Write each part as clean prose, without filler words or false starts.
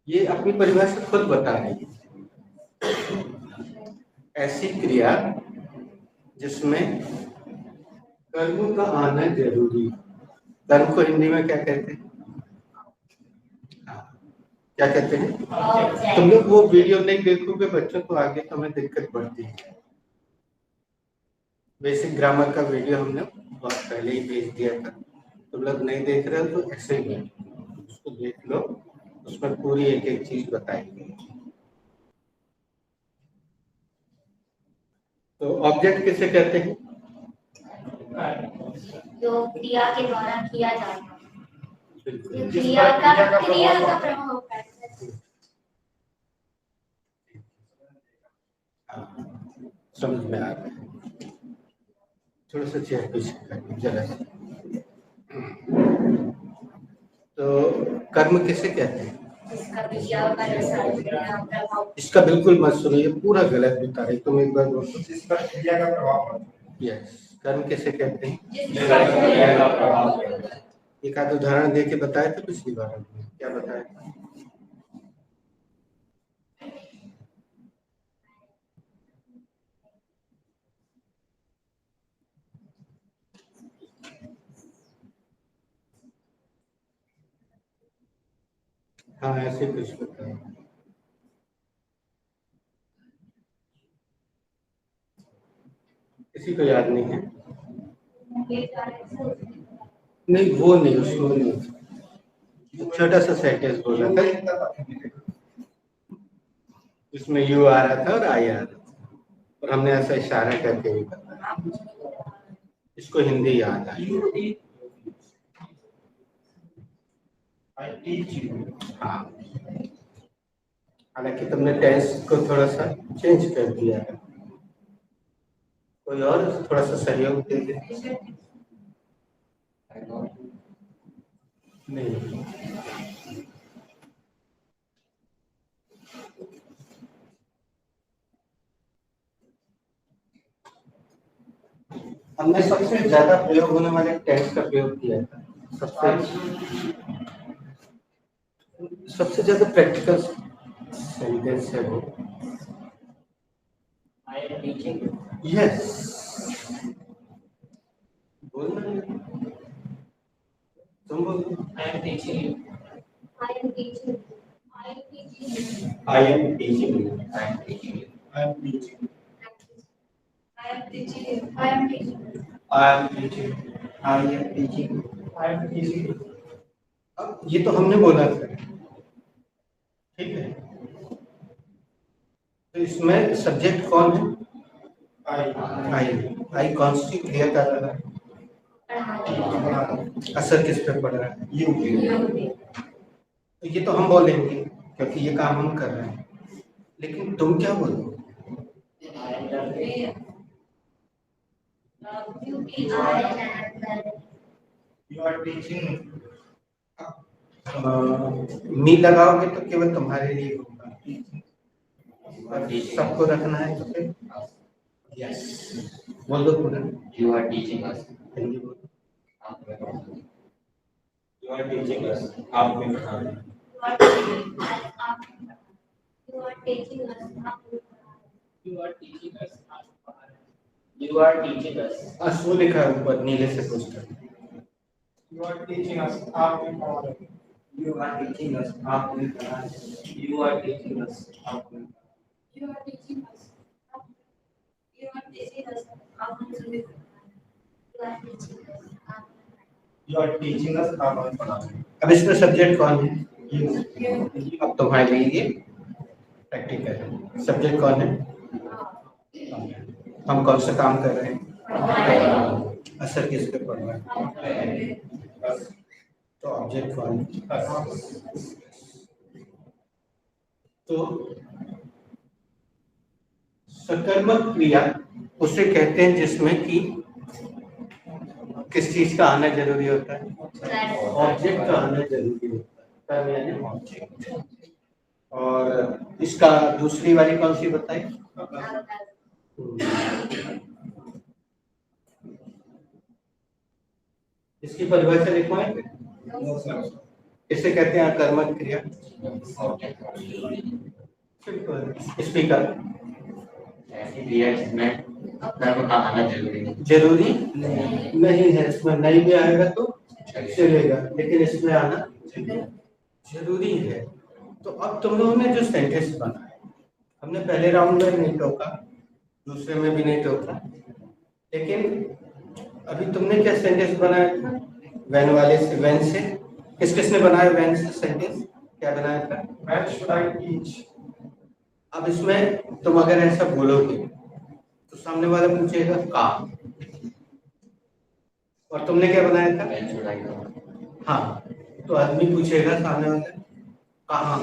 ये अपनी परिभाषा खुद बता रही है। ऐसी क्रिया जिसमें कर्म का आना जरूरी। कर्म को हिंदी में क्या कहते हैं? क्या कहते हैं? तुम लोग वो वीडियो नहीं देखोगे बच्चों तो आगे तुम्हें दिक्कत पड़ती है। बेसिक ग्रामर का वीडियो हमने बहुत पहले ही भेज दिया था। तुम लोग नहीं देख रहे हो तो ऐसे ही उसको देख लो, उसमें पूरी एक एक चीज बताई गई। तो ऑब्जेक्ट किसे कहते हैं? जो क्रिया के द्वारा किया जाता है, क्रिया का प्रभाव पड़ता है। समझ में आ रहा है? थोड़ा सा चेयर पीछे जरा सा। तो कर्म किसे कहते हैं? इसका बिल्कुल मत सुनिए, पूरा गलत बता रही। तुम एक बार बोलो। जिसका क्रिया का प्रभाव। यस, कर्म किसे कहते हैं? एक आध उदाहरण दे के बताए थे पिछली बार हमने, क्या बताया था? हाँ, ऐसे कुछ बताया। किसी को याद नहीं है? नहीं, वो नहीं, उसको नहीं। छोटा सा सेंटेंस बोला था जिसमें यू आ रहा था और आई आ रहा था, और हमने ऐसा इशारा करके भी बताया। इसको हिंदी याद आई। हाँ, हालांकि तुमने टेंस को थोड़ा सा चेंज कर दिया है। कोई और थोड़ा सा सहयोग दे दे। नहीं, हमने सबसे ज्यादा प्रयोग होने वाले टेंस का प्रयोग किया था। सबसे ज्यादा प्रैक्टिकल सेंटेंस है वो। यस, बोलना तुम बोलो। I am teaching you. I am teaching you. I am teaching you. I am teaching you. I am teaching you. I am teaching you. I am teaching you. I am teaching you. I am teaching you. I am teaching you. अब ये तो हमने बोला था, ठीक है? तो इसमें सब्जेक्ट कौन है? आई कौन सी क्रिया कर रहा है? असर किस पे पड़ रहा है? यू। तो ये तो हम बोलेंगे क्योंकि ये काम हम कर रहे हैं, लेकिन तुम क्या बोलोगे? You are teaching. मी लगाओगे तो केवल तुम्हारे लिए होगा, और सबको रखना है तो फिर यस बोल दो पूरा। You are teaching us. Hindi बोलो। You are teaching us. आप में पढ़ा रहे हैं। You are teaching us. You are teaching us. You are teaching us. वो लिखा है ऊपर नीले से poster. You are teaching us. आप में पढ़ा रहे हैं। You are teaching us. आप में पढ़ा रहे हैं। You are teaching us. आप में। You are teaching us. You are teaching us. आप में सभी। You are teaching us. You are teaching us. आप में पढ़ा रहे हैं। अब इसमें सब्जेक्ट कौन है? You. अब तुम्हारे लिए प्रैक्टिकल है। सब्जेक्ट कौन है? हम कौन सा काम कर रहे हैं? असर किस पे पड़ रहा है? तो ऑब्जेक्ट कौन है? तो सकर्मक क्रिया उसे कहते हैं जिसमें कि किस चीज का आना जरूरी होता है? ऑब्जेक्ट का आना जरूरी होता है, यानी ऑब्जेक्ट। और इसका दूसरी वाली कौन सी बताई? इसकी परिभाषा लिखवाएंगे? इसे कहते हैं कर्मक क्रिया। स्पीकर ऐसी क्रिया जिसमें कर्म का आना जरूरी है। जरूरी नहीं है, इसमें नहीं भी आएगा तो चलेगा, लेकिन इसमें आना जरूरी है। तो अब तुम लोगों ने जो सेंटेंस बनाया, हमने पहले राउंड में नहीं टोका, दूसरे में भी नहीं टोका, लेकिन अभी तुमने क्या सेंटेंस बनाया था वैन वाले से, वैन से किसने बनाया, वैन से सेंटेंस क्या बनाया था, When should I teach? अब इसमें तुम अगर ऐसा बोलोगे तो सामने वाला पूछेगा का, और तुमने क्या बनाया था, When should I go? हाँ, तो आदमी पूछेगा सामने वाला कहाँ,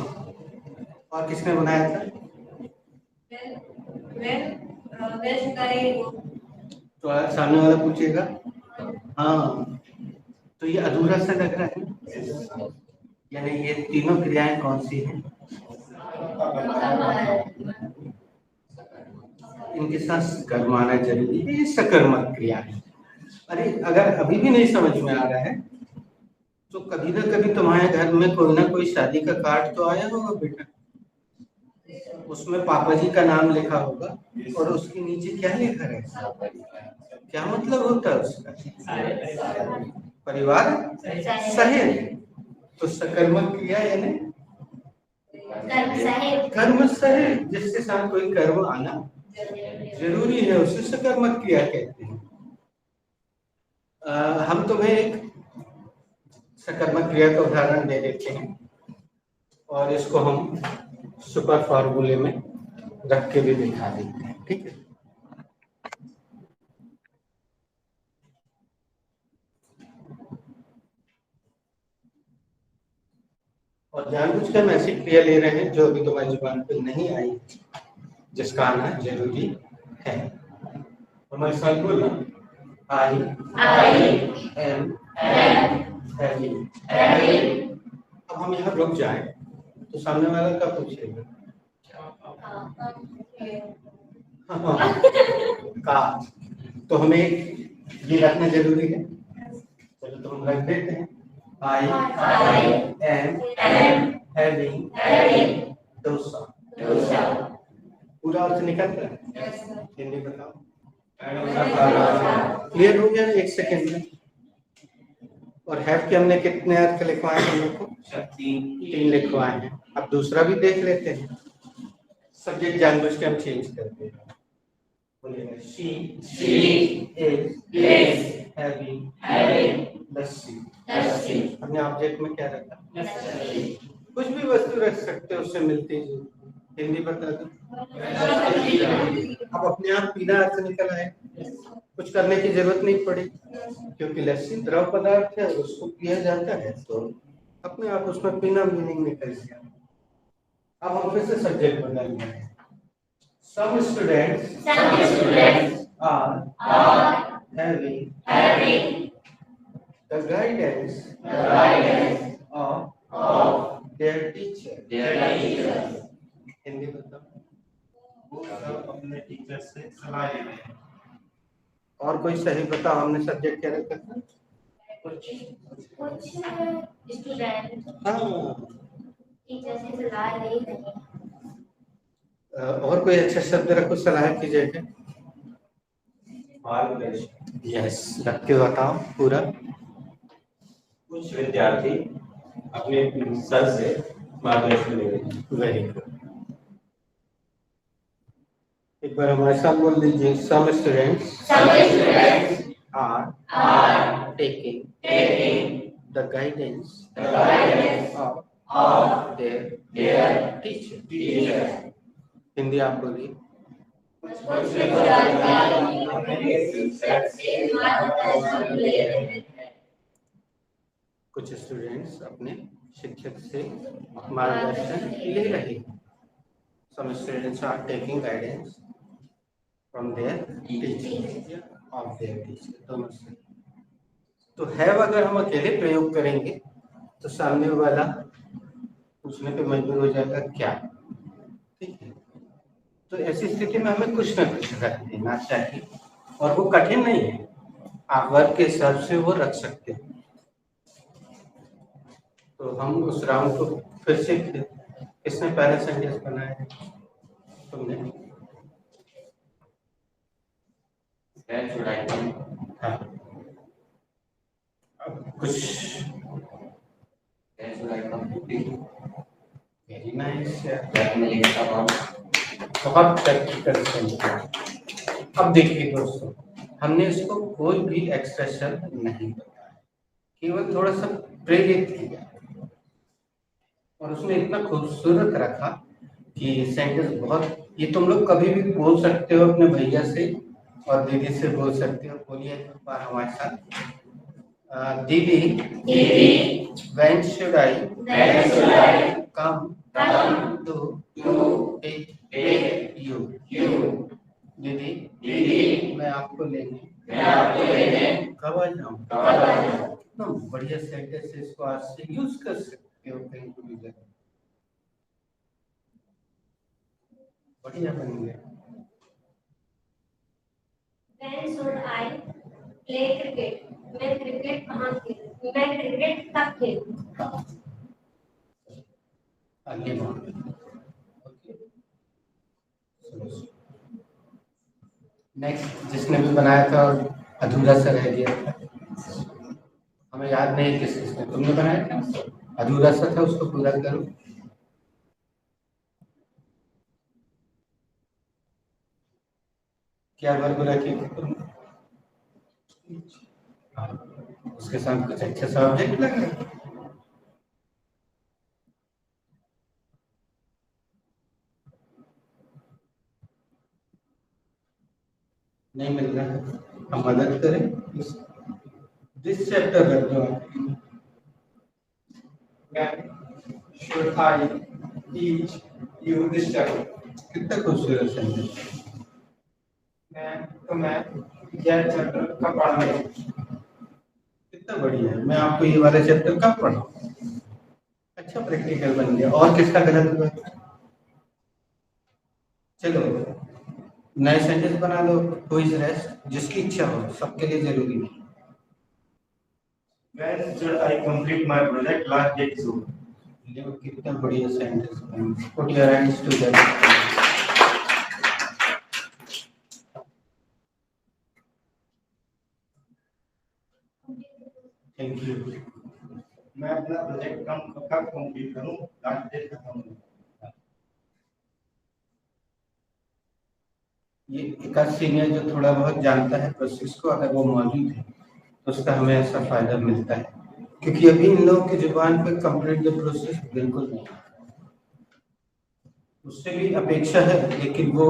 और किसने बनाया था, Where should I go? तो सामने वाला पूछेगा हाँ। तो ये अधूरा सा लग रहा है, यानी ये तीनों क्रियाएं कौन सी हैं, इनके साथ कर्म आना जरूरी है, ये सकर्मक क्रिया है। अरे अगर अभी भी नहीं समझ में आ रहा है तो कभी ना कभी तुम्हारे घर में कोई ना कोई शादी का कार्ड तो आया होगा बेटा, उसमें पापा जी का नाम लिखा होगा और उसके नीचे क्या लिखा है, क्या मतलब होता है उसका, परिवार सहित। तो सकर्मक क्रिया यानी कर्म सहित, जिसके साथ कोई कर्म आना जरूरी है, उसे सकर्मक क्रिया कहते हैं। हम तुम्हें एक सकर्मक क्रिया का उदाहरण दे देते हैं और इसको हम सुपर फॉर्मूले में रख के भी दिखा देते हैं, ठीक है। और जानबूझकर हम ऐसी क्रिया ले रहे हैं जो अभी तुम्हारी जुबान पे नहीं आई, जिसका आना जरूरी है। हमारे साथ बोलना, आई एम हैविंग। अब हम यहाँ रुक जाएं तो सामने वाला क्या पूछेगा, का, तो हमें ये रखना जरूरी है। चलो तो हम रख देते हैं, आई एम हैविंग डोसा। पूरा अर्थ निकल रहा है, हिंदी बताओ, क्लियर हो गया एक सेकेंड में। और हैव के हमने कितने अर्थ लिखवाए हैं, हम लोग को 3 लिखवाए हैं। अब दूसरा भी देख लेते हैं, सब्जेक्ट जानबूझ के हम चेंज करते हैं। बोलिएगा, शी इज हैविंग लस्सी। हमने ऑब्जेक्ट में क्या रखा, कुछ भी वस्तु रख सकते हो उससे मिलती जुलती, हिंदी बता दो। अब अपने आप पीना अर्थ निकल आए, कुछ करने की जरूरत नहीं पड़ी, क्योंकि लस्सी द्रव पदार्थ है, उसको पिया जाता है, तो अपने आप उसमें पीना मीनिंग निकल गया। अब हम फिर से सब्जेक्ट बदल रहे हैं। Some students are having the guidance of their teacher। Hindi बताओ। वो सब अपने टीचर से सलाह ले रहे हैं। और कोई सही बताओ, हमने सब्जेक्ट क्या रखा था, कुछ स्टूडेंट हाँ। टीचर से सलाह ले रहे हैं। और कोई अच्छा शब्द रखो सलाह की जगह। मार्गदर्शन। यस, रख के बताओ पूरा। कुछ विद्यार्थी अपने सर से मार्गदर्शन ले रहे हैं। वेरी गुड, एक बार हमारे साथ बोल दीजिए। Some students are taking the guidance of their teacher. Hindi आप बोलिए। कुछ स्टूडेंट्स अपने शिक्षक से मार्गदर्शन ले रहे हैं। Some students are taking guidance from their teacher of their teacher, दोनों से। तो हैव अगर हम अकेले प्रयोग करेंगे तो सामने वाला पूछने पे मजबूर हो जाएगा क्या, ठीक है। तो ऐसी स्थिति में हमें कुछ ना कुछ रख देना चाहिए, और वो कठिन नहीं है, आप वर्ग के हिसाब से वो रख सकते हैं। तो हम उस राउंड को फिर से किसने पहले सेंटेंस बनाया? तुमने। When should I come? हाँ, अब कुछ When should I come to tea? Very nice. When will it come on? बहुत प्रैक्टिकल सेंटेंस। अब देखिए दोस्तों, हमने इसको कोई भी एक्सप्रेशन नहीं बताया, केवल थोड़ा सा प्रेरित किया और उसने इतना खूबसूरत रखा कि सेंटेंस बहुत, ये तुम लोग कभी भी बोल सकते हो अपने भैया से और दीदी से बोल सकते हो। बोलिए एक बार हमारे साथ। दीदी, when should I come to take you? दीदी, मैं आपको लेने कब आ जाऊँ? कितना बढ़िया सेंटेंस है, इसको आज से यूज कर सकते हो कहीं भी जगह। बढ़िया बन गया। When should I play cricket? मैं क्रिकेट कहाँ खेलूं? मैं क्रिकेट कब खेलूं? आगे बढ़ो। नेक्स्ट, जिसने भी बनाया था और अधूरा सा रह गया था, हमें याद नहीं किसने, तुमने बनाया था, अधूरा सा था, उसको पूरा करो। क्या वर्ब रखी थी तुम? उसके साथ कुछ अच्छा सा ऑब्जेक्ट लगा। नहीं मिल रहा है, हम मदद करें। दिस चैप्टर रख दो आप। Should I teach you this chapter? कितना खूबसूरत सेंटेंस। मैं यह चैप्टर कब पढ़ना है? कितना बढ़िया है। मैं आपको ये वाला चैप्टर कब पढ़ाऊं? अच्छा प्रैक्टिकल बन गया। और किसका गलत हुआ? चलो नए सेंटेंस बना लो, हु इज रेस्ट, जिसकी इच्छा हो, सबके लिए जरूरी नहीं। When should I complete my project? Last date is over. देखो कितना बढ़िया सेंटेंस बना। Put your hands together. Thank you. मैं अपना प्रोजेक्ट कब कंप्लीट करूं? लास्ट डेट खत्म हो। ये एक आध सीनियर जो थोड़ा बहुत जानता है प्रोसेस को, अगर वो मौजूद है तो उसका हमें ऐसा फायदा मिलता है, क्योंकि अभी इन लोगों की जुबान पर कंप्लीट द प्रोसेस बिल्कुल नहीं, उससे भी अपेक्षा है लेकिन वो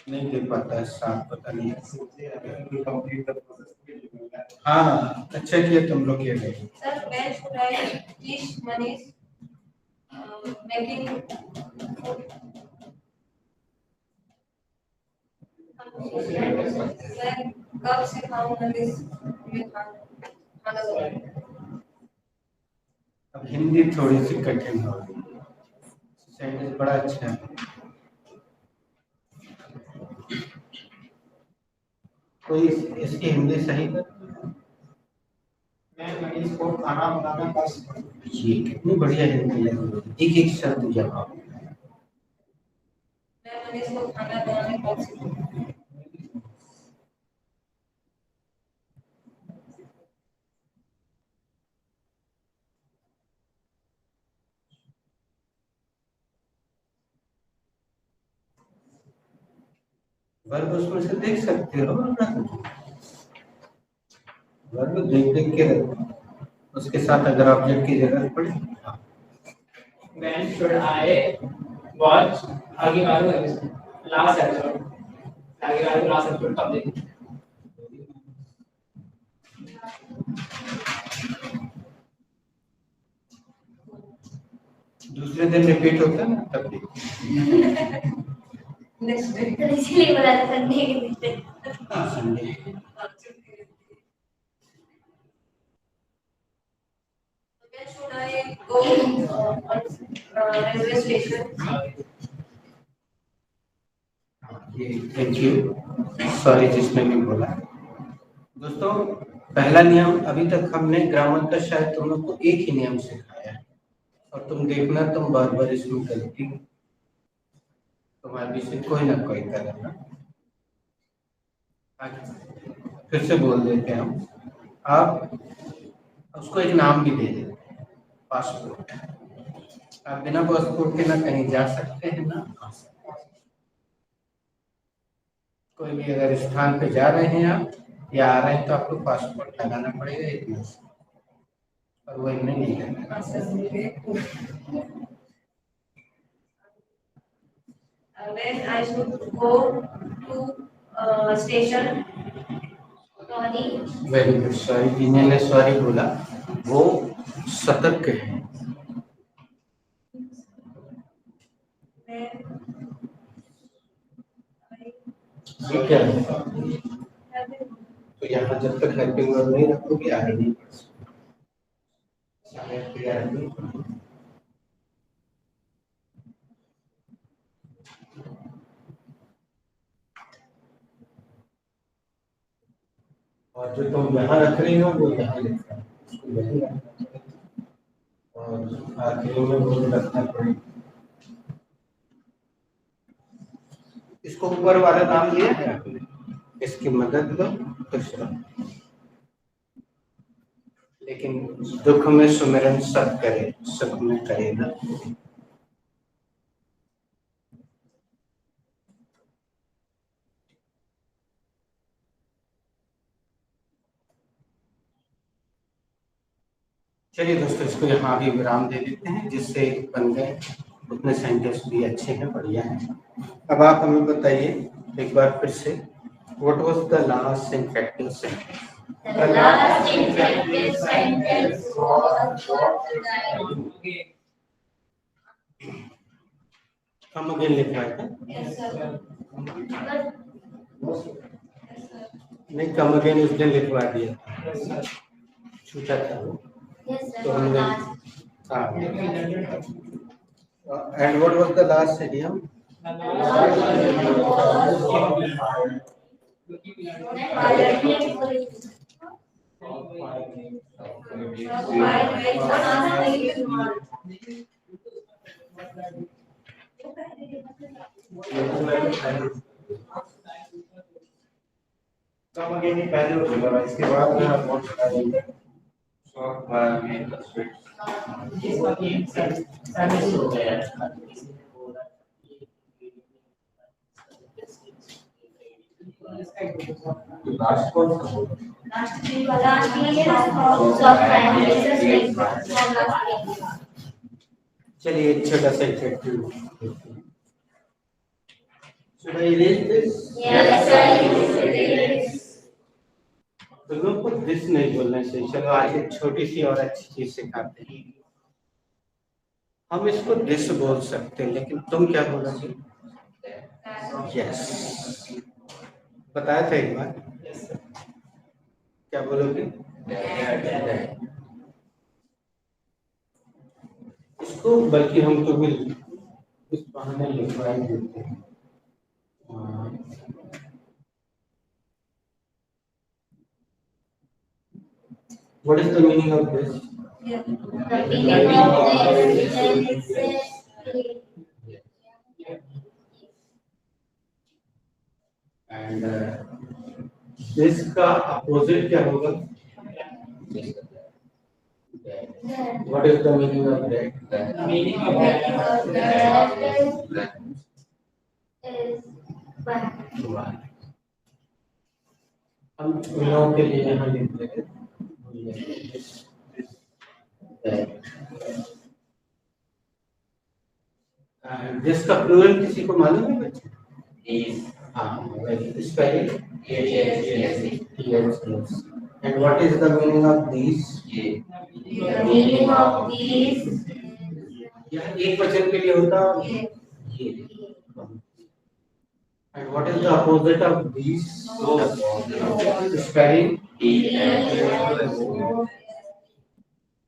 नहीं दे पाता है साथ, पता नहीं। Complete the process. हाँ अच्छा किया तुम लोग ये गए। Sir, when should I teach Manish making food? मैं कब सिखाऊं मनीष में खाना बनाना? अब हिंदी थोड़ी सी कठिन हो रही है, सेंटेंस बड़ा अच्छा है। कोई इसकी हिंदी सही कर। मैं मनीष को खाना बनाना कब सिखाऊं? ये कितनी बढ़िया हिंदी लगी, एक एक शब्द जवाब। मैं मनीष को खाना बनाने कब सिखाऊं? वर्ब उसमें से देख सकते हो, वर्ब देख देख के रखो, उसके साथ अगर ऑब्जेक्ट की जरूरत पड़े। When should I watch आगे वाला लास्ट एपिसोड? आगे वाला लास्ट एपिसोड कब देखें? दूसरे दिन रिपीट होता है ना तब भी। Next day. तो इसीलिए बोला था संडे के दिन। हाँ Sunday. When should I go on railway station? Thank you, sorry जिसने भी बोला। दोस्तों पहला नियम अभी तक हमने ग्रामर का शायद तुम लोग को एक ही नियम सिखाया है, और तुम देखना तुम बार बार इसमें गलती तुम्हारे पीछे कोई ना कोई करेगा। फिर से बोल देते हैं हम, आप उसको एक नाम भी दे देते हैं, पासपोर्ट। आप बिना पासपोर्ट के ना कहीं जा सकते हैं ना आ सकते हैं। कोई भी अगर स्थान पे जा रहे हैं आप या आ रहे हैं तो आपको पासपोर्ट लगाना पड़ेगा इतना से, और वो इनमें नहीं लगेगा। When I should go to station. Sorry, very good, sorry जीने ने सॉरी बोला, वो सतर्क है। ये क्या है? तो यहाँ जब तक हेल्पिंग वर्ब नहीं रखोगे आगे नहीं बढ़ सकते। और जो तुम यहाँ रख रही हो वो यहाँ लिखा है, उसको यही रखना है। और आखिरी में वो रखना पड़ेगा। इसको ऊपर वाला नाम लिया है आपने, इसकी मदद लो दूसरा। लेकिन दुख में सुमिरन सब करे, सुख में करे ना। चलिए दोस्तों, इसको यहाँ भी विराम दे देते हैं, जिससे बन गए उतने सेंटेंस भी अच्छे हैं, बढ़िया हैं। अब आप हमें बताइए एक बार फिर से, what was the last ineffective sentence? the last infected sentence was what did I do? Come again लिखवाया था? Yes, sir. नहीं, कम अगेन उस दिन लिखवा दिया, छूटा था वो। Yes, sir. तो हमने Last. And what was the last idiom? Come again ही पहले होगा, इसके बाद में आप और बताइए। शॉर्ट बार में स्वीट इसका गेम सर्विस हो गया है। लास्ट कौन सा होगा? Last year of prime चलिए एक छोटा सा effective. Should I erase this? Yes, sir. तो लोग को दिस नहीं बोलना चाहिए। चलो आज एक छोटी सी और अच्छी चीज सिखाते हैं। हम इसको दिस बोल सकते हैं, लेकिन तुम क्या बोलोगे? यस, बताया था एक बार। क्या बोलोगे? इसको बल्कि हम तो भी इस बहाने लिखवा ही देते हैं। What is the meaning of this? The meaning of this is And this का opposite क्या होगा? What is the meaning of that? The meaning of that that is one. हम लोगों के लिए यहाँ लिखते हैं जिसका प्लूरल किसी को मालूम है बच्चे? is हाँ, spelling yes. and what is the meaning of these? The meaning of these यह एक वचन के लिए होता है ये। And what is the opposite of these? Spelling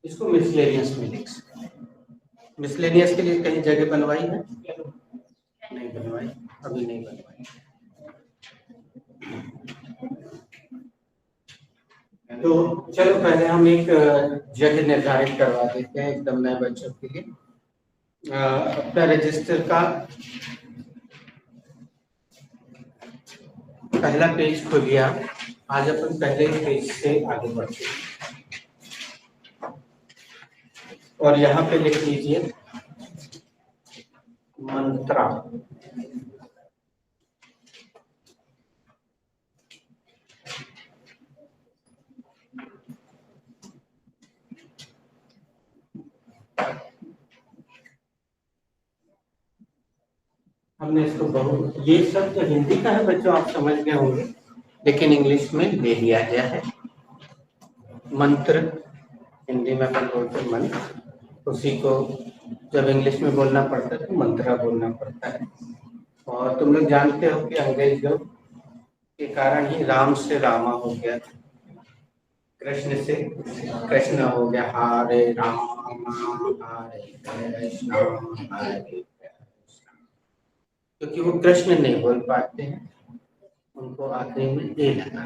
इसको मिसलेनियस में लिख सकते हैं। मिसलेनियस के लिए कहीं जगह बनवाई है? नहीं बनवाई, अभी नहीं बनवाई। तो तो चलो पहले हम एक जगह निर्धारित करवा देते हैं एकदम नए बच्चों के लिए। अपना रजिस्टर का पहला पेज खोलिए आप। आज अपन पहले पेज से आगे बढ़ते हैं और यहाँ पे लिख लीजिए मंत्रा। हमने इसको बहुत, ये सब तो हिंदी का है बच्चों, आप समझ गए होंगे, लेकिन इंग्लिश में ले लिया गया है। मंत्र हिंदी में अपन बोलते हैं मंत्र, उसी को जब इंग्लिश में बोलना पड़ता है तो मंत्रा बोलना पड़ता है। और तुम लोग जानते हो कि अंग्रेजों के कारण ही राम से रामा हो गया, कृष्ण से कृष्ण हो गया। हरे राम हरे कृष्ण हरे कृष्ण, क्योंकि वो कृष्ण नहीं बोल पाते हैं, उनको आखिरी में ए लगा।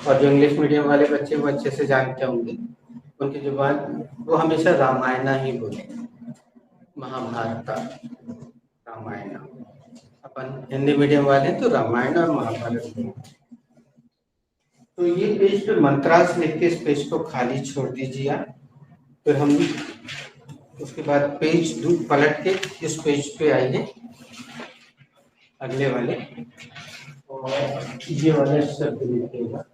और जो इंग्लिश मीडियम वाले बच्चे वो अच्छे से जानते होंगे, उनकी जुबान वो हमेशा रामायण ही बोले, महाभारत रामायण। अपन हिंदी मीडियम वाले तो रामायण और महाभारत बोले। तो ये पेज पे मंत्रास लिख के इस पेज को खाली छोड़ दीजिए आप। फिर हम उसके बाद पेज पलट के इस पेज पे आइए, अगले वाले, और ये वाले शब्द लिखिएगा।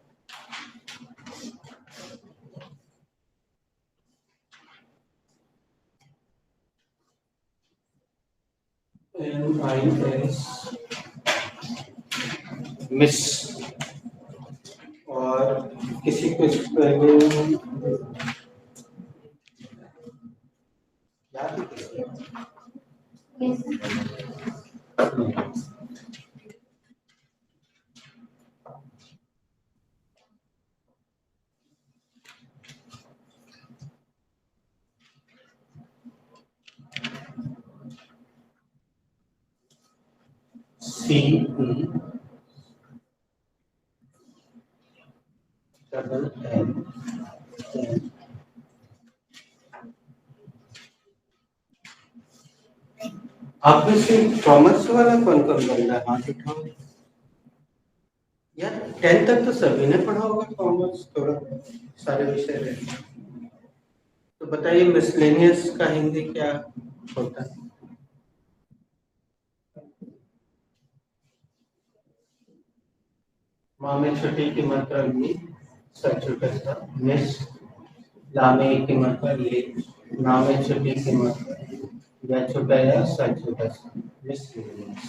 MIS मिस, और किसी को स्पेलिंग याद CE डबल N। आप में से कॉमर्स वाला कौन कौन बन रहा है, हाथ उठाओ यार। 10 तक तो सभी ने पढ़ा होगा कॉमर्स, थोड़ा सारे विषय रहे। तो बताइए मिसलेनियस का हिंदी क्या होता है? माँ में छुट्टी की मात्रा ली, सचुटता मिस, लामे की मात्रा ले, नाम में छुट्टी की मात्रा या छोटा या सचुटता मिसलेनियस।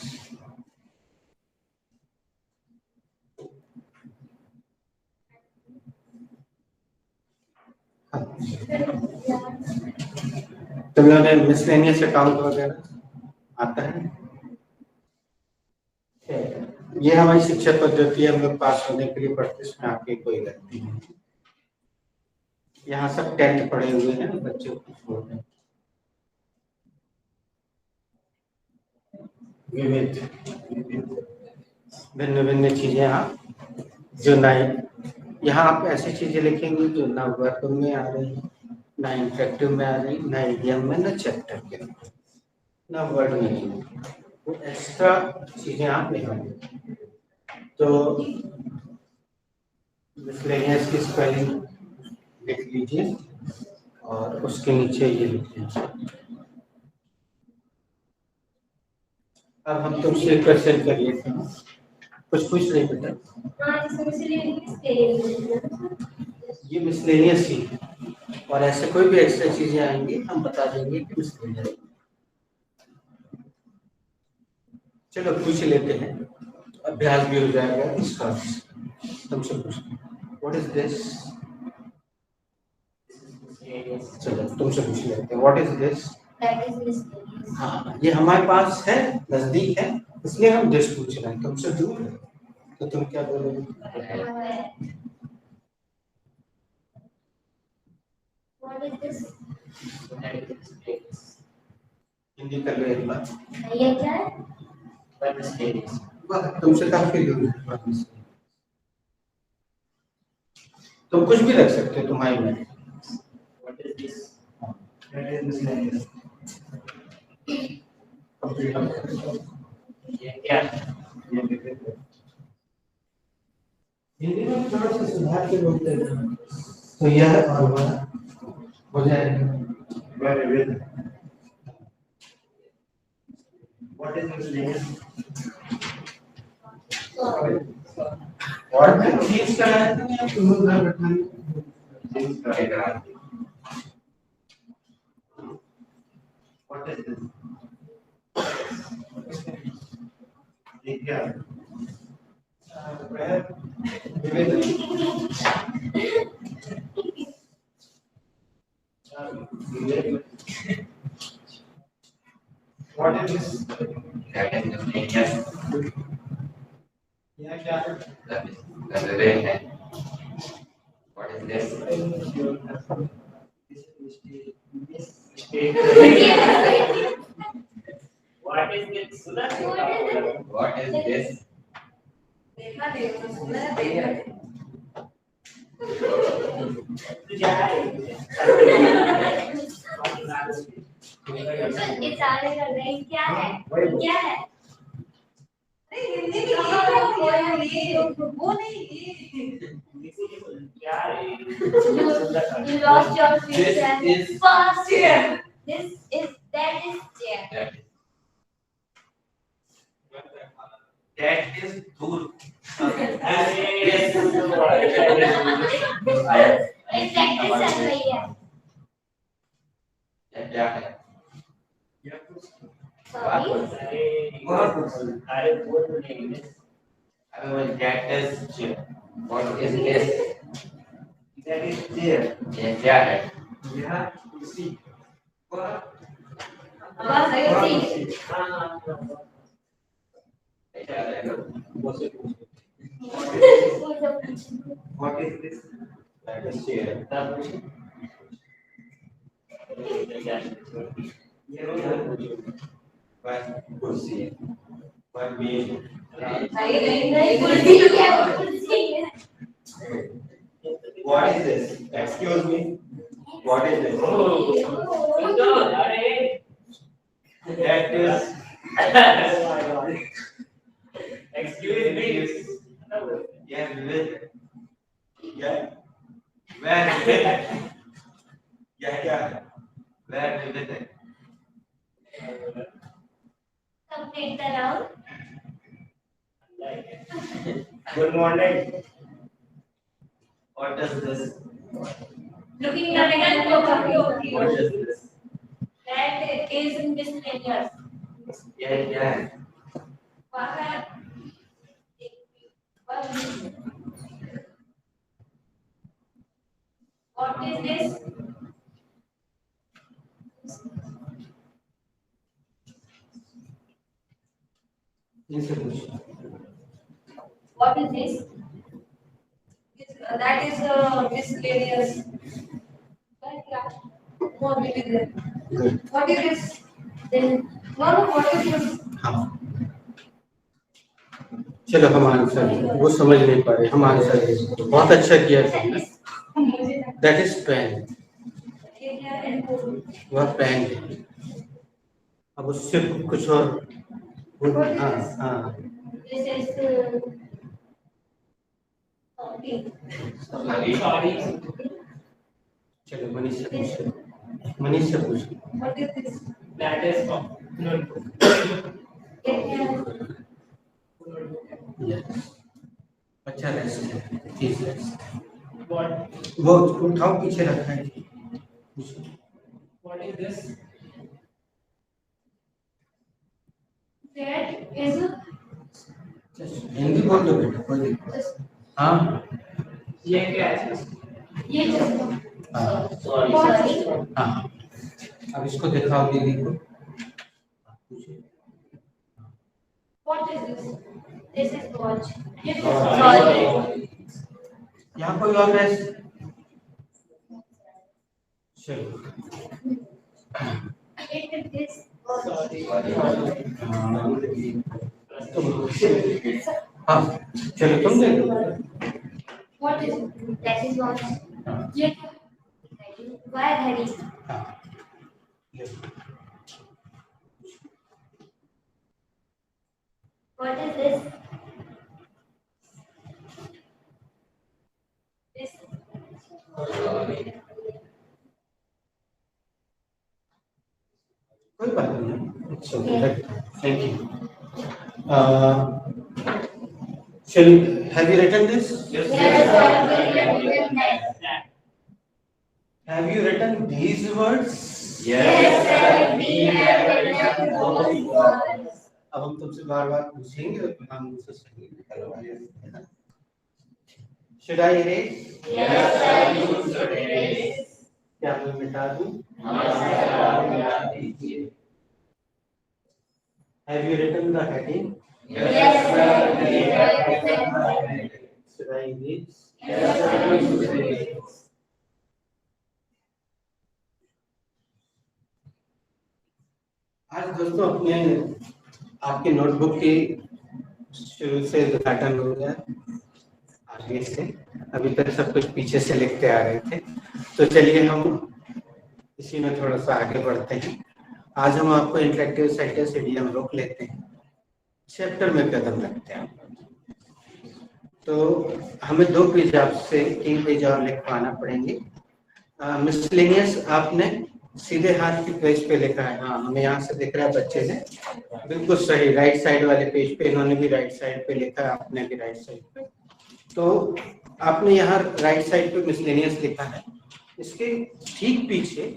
तुम लोगों ने मिसलेनियस अकाउंट वगैरह आता है? ये हमारी शिक्षा पद्धति है, हम लोग पास होने के लिए पढ़ते, इसमें आपकी कोई गलती नहीं। यहाँ सब 10th पढ़े हुए हैं बच्चों को छोड़ दें। विविध भिन्न भिन्न चीजें आप जो नए, यहाँ आप ऐसी चीजें लिखेंगे जो ना वर्ब में आ रही, ना इंटरेक्टिव में आ रही, ना इडियम में, ना चैप्टर के, ना वर्ड में, वो एक्स्ट्रा चीजें आप लिखेंगे। तो मिसलेनियस की स्पेलिंग लिख लीजिए और उसके नीचे ये लिख लीजिए। अब हम तुमसे क्वेश्चन कर लेते हैं, कुछ पूछ रहे बेटा? ये मिसलेनियस ही है, और ऐसे कोई भी एक्स्ट्रा चीजें आएंगी हम बता देंगे कि मिसलेनियस। चलो पूछ लेते हैं, अभ्यास भी हो जाएगा इसका। तुमसे पूछ, व्हाट इज दिस? चलो तुमसे पूछ लेते हैं, व्हाट इज दिस? हाँ, ये हमारे पास है, नजदीक है, इसलिए हम दिस पूछ रहे हैं। तुमसे दूर है तो तुम क्या बोलोगे? हिंदी कर लो एक बार। ये क्या है? तुमसे काफी दूर है। तुम कुछ भी रख सकते हो तुम्हारी में। What is this? That is miscellaneous. ये क्या? ये लिखित है। हिंदी में थोड़ा सा सुधार के बोलते हैं तो यह और वह हो जाएगा। Very well. What is miscellaneous? और चीज का है तो तुम घर बैठाने Things का। What is this? ये क्या है? What is this? That is miscellaneous. यह क्या है? The way है. What is this? What is this? सुना? What is this? देखा देखा सुना है देखा इशारे कर रहे हैं क्या है क्या है नहीं हिंदी में वो नहीं क्या है? you lost your This future is first chair. this is that is chair that is दूर. एक प्रैक्टिस चल रही है यह क्या है? सॉरी अरे बोल नहीं That is chair. What is this? That is chair. यह क्या है? यह कुर्सी। बस ऐसी क्या है? What is this? That is chair. One कुर्सी. One मेज. नहीं नहीं कुर्सी है कुर्सी है What is this? Excuse me. What is this? अरे That is. excuse me. Yeah, Vivek. Yeah. Where विवेक? यह क्या है? Where विवेक है? complete the round Good morning. What is this? looking at the What is this? that is miscellaneous यह क्या है? what is this इनसे पूछो what is this that is miscellaneous what will be there good what is this then no what is this हाँ चलो हम answer वो समझ नहीं पा रहे हम आंसर दे बहुत अच्छा किया दैट इज पेन ये क्या है वह पेन है अब उससे कुछ और हाँ हाँ this is Sorry. चलो मनीष से पूछो मनीष से पूछो what is this That is no. Yes अच्छा रेस्ट है प्लीज रेस्ट What? वो उठाओ पीछे रखा है पूछो What is this? that is Hindi बोल दो बेटा कोई दिक्कत हाँ ये क्या है? ये just हाँ Sorry. हाँ अब इसको दिखाओ दीदी को पूछो what is this this is watch Sorry. यहाँ कोई और रेस्ट चलो it is this Sorry. हाँ चलो तुम दे दो what is That is watch. हाँ Why Harry? हाँ ये What is this? This. कोई बात नहीं it's okay thank you shall have you written this Yes, sir. have you written these words Yes, sir. We have written those words. अब हम तुमसे बार-बार पूछेंगे और हम उसे सही निकलवाएंगे है ना should I erase Yes, sir. You should erase. क्या मैं मिटा दूं have you written the heading Yes, sir. We have written. should I erase Yes, sir. You should erase. आज दोस्तों अपने आपके नोटबुक की शुरू से उद्घाटन हो गया आगे से अभी तक सब कुछ पीछे से लिखते आ रहे थे तो चलिए हम इसी में थोड़ा सा आगे बढ़ते हैं आज हम आपको इंटरेक्टिव सेंटेंस इडियम रोक लेते हैं चैप्टर में कदम रखते हैं तो हमें 2 पेज आपसे 3 पेज और लिखवाना पड़ेंगे मिसलेनियस आपने सीधे हाथ की पेज पे लिखा है हाँ हमें यहाँ से दिख रहा है बच्चे ने बिल्कुल सही राइट साइड वाले पेज पे इन्होंने भी राइट साइड पे लिखा है आपने भी राइट साइड पे तो आपने यहाँ राइट साइड पे मिसलेनियस लिखा है इसके ठीक पीछे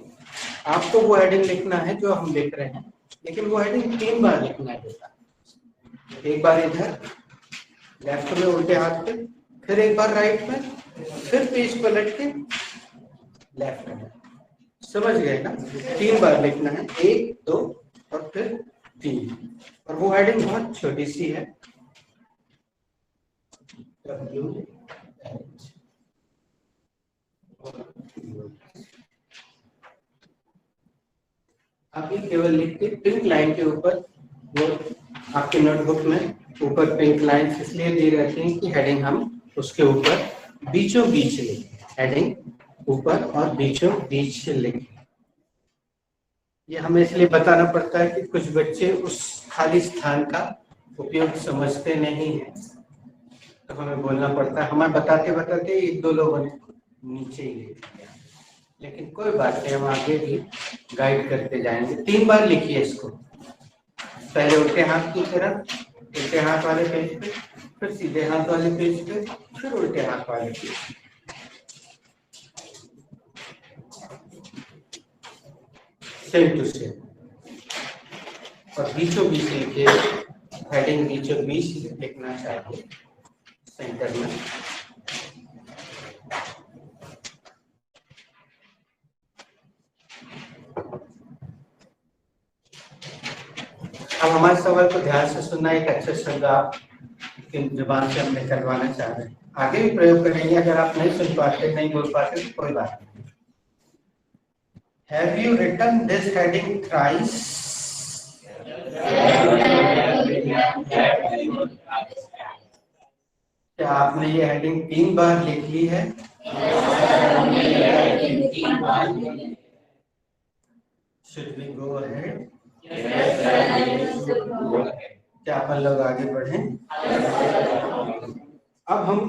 आपको वो हेडिंग लिखना है जो हम लिख रहे हैं लेकिन वो हेडिंग 3 बार लिखना है बेटा एक बार इधर लेफ्ट में उल्टे हाथ पे फिर एक बार राइट में फिर पेज पलट के लेफ्ट में समझ गए ना 3 बार लिखना है 1 2 और फिर 3 और वो हेडिंग बहुत छोटी सी है आप ये केवल लिख के पिंक लाइन के ऊपर वो आपके नोटबुक में ऊपर पिंक लाइन इसलिए दे रहती हैं कि हेडिंग हम उसके ऊपर बीचों बीच लिखें हेडिंग ऊपर और बीचों बीच लिखें ये हमें इसलिए बताना पड़ता है कि कुछ बच्चे उस खाली स्थान का उपयोग समझते नहीं है तो हमें बोलना पड़ता है हमें बताते बताते 1-2 लोगों ने नीचे ही लिख दिया लेकिन कोई बात नहीं हम आगे भी गाइड करते जाएंगे 3 बार लिखिए इसको पहले उल्टे हाथ की तरफ उल्टे हाथ वाले पेज पे फिर सीधे हाथ वाले पेज पे फिर उल्टे हाथ वाले पेज पे सेम टू सेम और बीचों बीच लिखिए हेडिंग बीचों बीच लिखना चाहिए सेंटर में अब हमारे सवाल को ध्यान से सुनना एक अच्छा शब्द आप की जुबान से हम निकलवाना चाह रहे हैं आगे भी प्रयोग करेंगे अगर आप नहीं सुन पाते नहीं बोल पाते तो कोई बात नहीं Have you written this heading thrice? क्या आपने ये हेडिंग 3 बार लिख ली है Should we go ahead? क्या अपन लोग आगे बढ़ें अब हम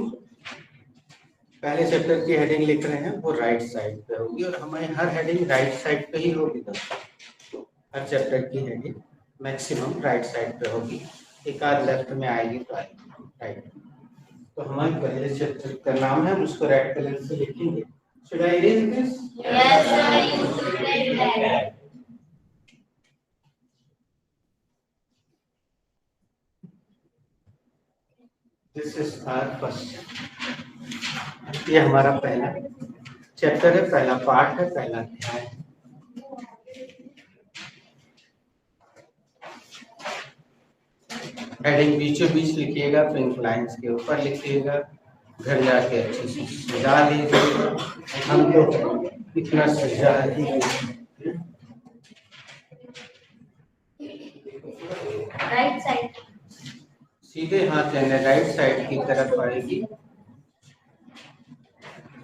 पहले चैप्टर की हेडिंग लिख रहे हैं वो राइट साइड पे होगी और हमारी हर हेडिंग राइट साइड पे ही होगी दोस्तों हर चैप्टर की हेडिंग मैक्सिमम राइट साइड पे होगी एक आध लेफ्ट में आएगी तो आएगी राइट तो हमारे पहले चैप्टर का नाम है हम उसको रेड कलर से लिखेंगे Should I erase this? Yes, sir. You should erase that. This is our first chapter. ये हमारा पहला चैप्टर है पहला पार्ट है पहला अध्याय हेडिंग बीचों बीच लिखिएगा पिंक लाइंस के ऊपर लिखिएगा घर जाके अच्छे से सजा लीजिएगा हम तो इतना सजा ही Right side. सीधे हाथ लेने राइट साइड की तरफ आएगी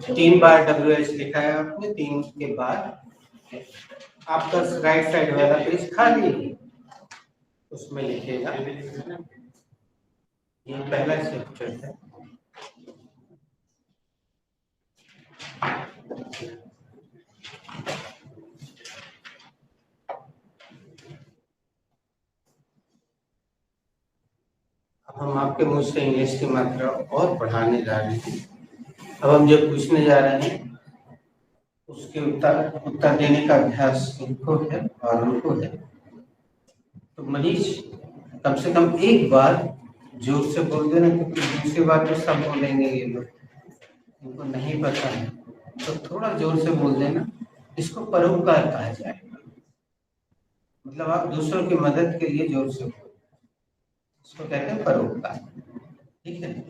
3 बार WH लिखा है आपने, 3 के बाद आपका राइट साइड वाला पेज खाली है, उसमें लिखिएगा। ये पहला चैप्टर है। अब हम आपके मुंह से इंग्लिश की मात्रा और बढ़ाने जा रहे हैं। अब हम जो पूछने जा रहे हैं उसके उत्तर देने का अभ्यास इनको है और उनको है। तो मनीष कम से कम एक बार जोर से बोल देना, क्योंकि दूसरी बार तो सब बोलेंगे ये लोग, इनको नहीं पता है, तो थोड़ा जोर से बोल देना। इसको परोपकार कहा जाएगा, मतलब आप दूसरों की मदद के लिए जोर से बोलो, इसको कहते हैं परोपकार। ठीक है।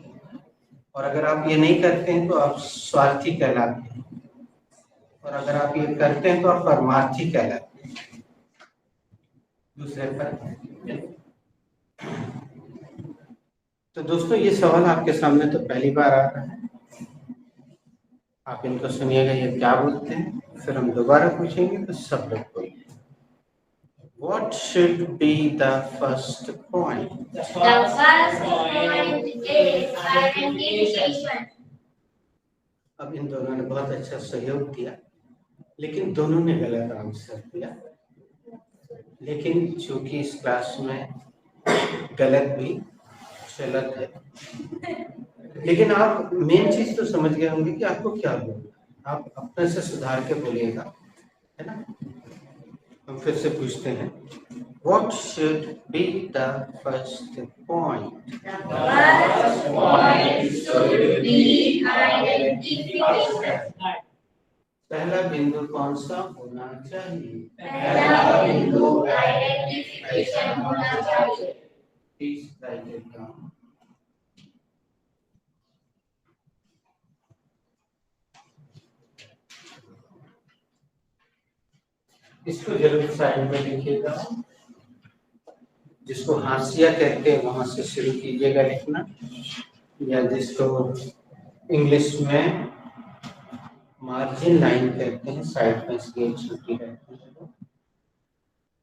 और अगर आप ये नहीं करते हैं तो आप स्वार्थी कहलाते हैं, और अगर आप ये करते हैं तो आप परमार्थी कहलाते हैं, दूसरे पर। तो दोस्तों ये सवाल आपके सामने तो पहली बार आ रहा है, आप इनको सुनिएगा ये क्या बोलते हैं, फिर हम दोबारा पूछेंगे तो सब लोग बोलिए। What should be the first point? The first point is identification. अब इन दोनों ने बहुत अच्छा सहयोग दिया, लेकिन दोनों ने गलत आंसर दिया। लेकिन चूंकि इस क्लास में गलत भी चलत है, लेकिन आप मेन चीज तो समझ गए होंगे कि आपको क्या बोलना, आप अपने से सुधार के बोलिएगा, है ना। हम फिर से पूछते हैं, What should be the first point? The first point should be identification. पहला बिंदु कौन सा होना चाहिए? पहला बिंदु आइडेंटिफिकेशन होना चाहिए। Please write it down. इसको जरूर साइड में लिखिएगा, जिसको हाशिया कहते हैं वहां से शुरू कीजिएगा लिखना, या जिसको इंग्लिश में मार्जिन लाइन कहते हैं, साइड में इसकी एक छोटी रहती है,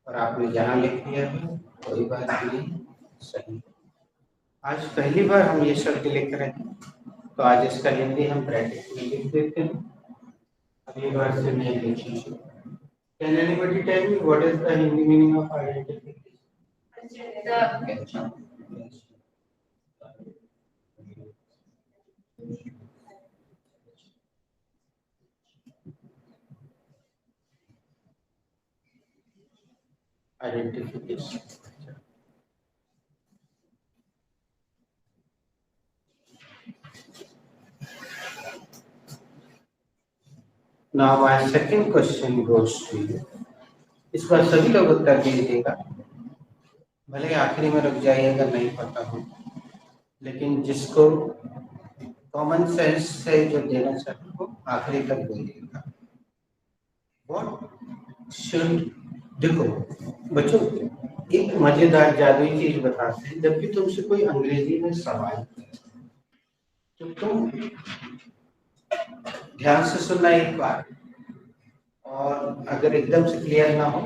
और आपने जहाँ लिख लिया है कोई बात नहीं, सही। आज पहली बार हम ये शब्द लिख रहे हैं, तो आज इसका हिंदी हम ब्रैकेट में लिख देते हैं, अगली बार से नहीं लिखेंगे। Can anybody tell me what is the Hindi meaning of identification? Identification. Now my second question goes to you. इस बार सभी लोग उत्तर दीजिएगा, भले आखिरी में रुक जाइएगा, नहीं पता हो, लेकिन जिसको कॉमन सेंस से जो देना चाहते हो आखिरी तक बोलिएगा। What should, देखो बच्चों एक मजेदार जादुई चीज बताते हैं, जब भी तुमसे कोई अंग्रेजी में सवाल करे तो तुम ध्यान से सुनना एक बार, और अगर एकदम से क्लियर ना हो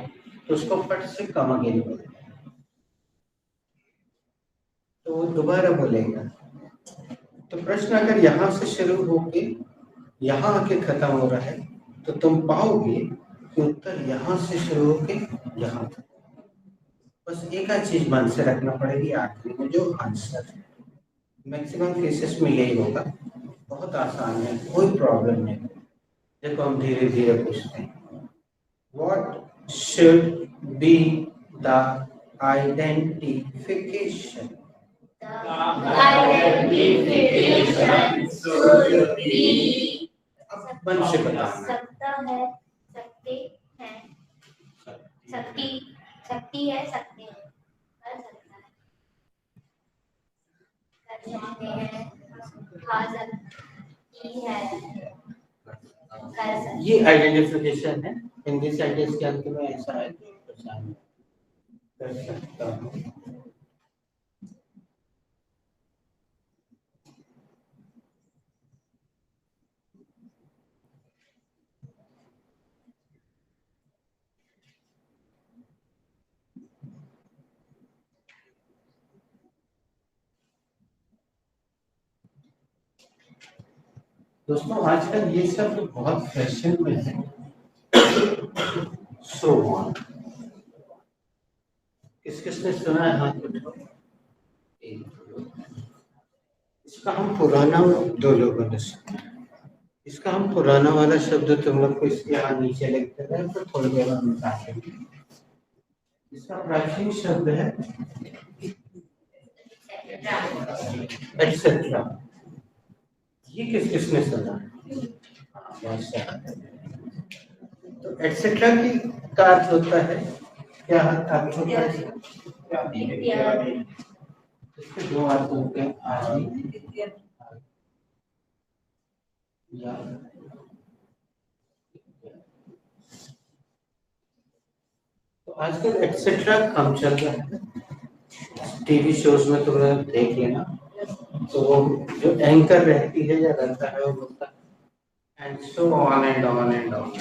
तो उसको फट से कम अगेन बोलेगा, तो वो दोबारा बोलेगा। तो प्रश्न अगर यहाँ से शुरू होके यहाँ आके खत्म हो रहा है तो तुम पाओगे कि उत्तर यहाँ से शुरू होके यहाँ तक। बस एक आध चीज मन से रखना पड़ेगी आखिरी में जो आंसर है। मैक्सिमम केसेस में यही होगा, बहुत आसान है, कोई प्रॉब्लम नहीं। देखो हम धीरे धीरे पूछते हैं। What should be the identification? Identification should be अब मन से बताना। सकता है, सकते हैं, सकती, सकती है, सकते हैं, कर सकता है, कर सकते हैं, खा सकती है, कर सकते। ये आइडेंटिफिकेशन है। हिंदी सेंटेंस के अंत में ऐसा है कि पहचान कर सकता हूँ। दोस्तों आजकल ये सब बहुत फैशन में है। सो ऑन, किसने सुना है हाथ उठाओ। इसका हम पुराना, दो लोगों ने सुना। इसका हम पुराना वाला शब्द तुम लोग को इसके यहाँ नीचे लिखते रहे तो थोड़ी देर में बताएंगे। इसका प्राचीन शब्द है एटसेट्रा। ये किसने सुना है? तो एटसेट्रा की का अर्थ होता है क्या? अर्थ होता है इसके दो अर्थ होते हैं, आदि या तो आजकल एटसेट्रा कम चल रहा है। टीवी शोज में तुमने देख लेना, तो वो जो एंकर रहती है या रहता है वो बोलता है and so on and on and on,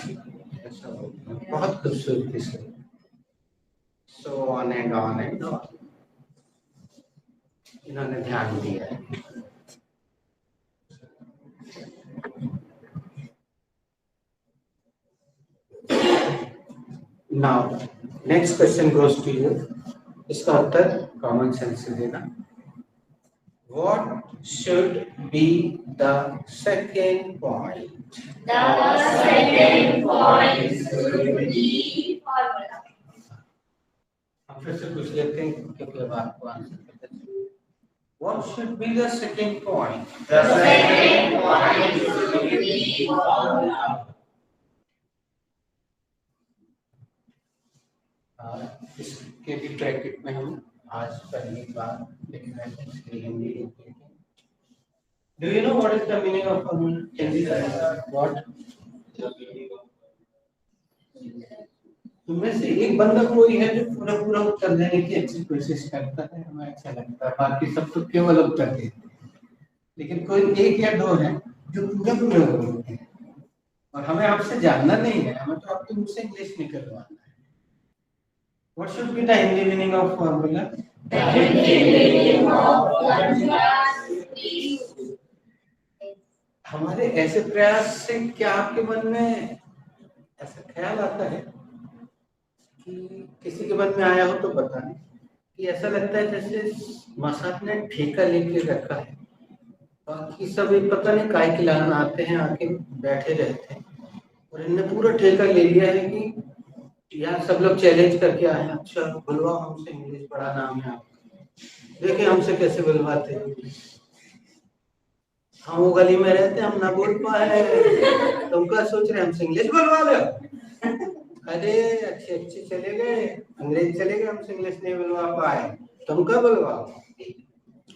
ऐसा बोलता है बहुत खूबसूरती से, so on and on and on. इन्होंने ध्यान दिया है। Now, next question goes to you. इसका उत्तर कॉमन सेंस से देना। What should be the second point? The second point should be formula. हम फिर से पूछ लेते हैं क्योंकि अब आपको आंसर पता चले। What should be the second point? The second point should be formula. इसके भी ब्रैकेट में हम आज पहली बार लिख रहे हैं, इसकी हिंदी लिख रहे हैं। Do you know what is the meaning of formula? Hindi what? तुम्हें से एक बंदा कोई है जो पूरा उत्तर देने की अच्छी कोशिश करता है, हमें अच्छा लगता है, बाकी सब तो केवल उत्तर देते हैं। लेकिन कोई एक या दो है जो पूरा बोलते हैं और हमें आपसे जानना नहीं है, हमें तो आपके मुंह से इंग्लिश निकलवाना है। What should be the Hindi meaning of formula? The Hindi meaning of formula is हमारे ऐसे प्रयास से क्या आपके मन में ऐसा ख्याल आता है कि किसी के मन में आया हो तो बताएं कि ऐसा लगता है जैसे मसाद ने ठेका लेके रखा है, बाकी सब पता नहीं काय खिलाना आते हैं, आके बैठे रहते हैं और इनने पूरा ठेका ले लिया है कि यहाँ सब लोग चैलेंज करके आए हैं, अच्छा बुलवाओ हमसे इंग्लिश, बड़ा नाम है आपका, देखिए हमसे कैसे बुलवाते हैं। हम वो गली में रहते हैं, हम ना बोल पाए, तुम क्या सोच रहे हमसे इंग्लिश बुलवा लो? अरे अच्छे चले गए, अंग्रेज चले गए, हमसे इंग्लिश नहीं बुलवा पाए, तुम क्या बुलवाओ?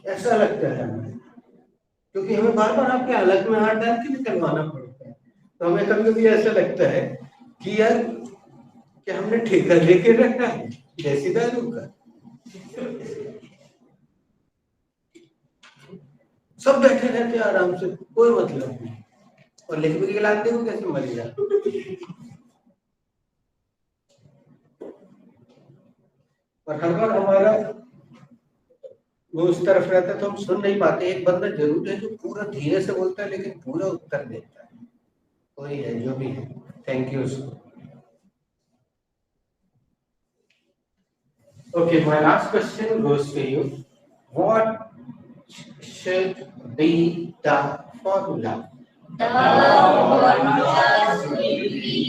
ऐसा लगता है हमें, क्योंकि हमें बार बार आपके हालत में हाथ डाल के निकलवाना पड़ता है। तो हमें कभी कभी ऐसा लगता है कि यार कि हमने ठेका लेके रखा है देसी दारू का। सब बैठे रहते आराम से, कोई मतलब नहीं, और लिख भी गिलाते हो कैसे मर जाए। और हर बार हमारा वो उस तरफ रहता है तो हम सुन नहीं पाते। एक बंदा जरूर है जो पूरा धीरे से बोलता है लेकिन पूरा उत्तर देता है, कोई है जो भी है, थैंक यू उसको। Okay, my last question goes to you. What should be the formula? the formula should be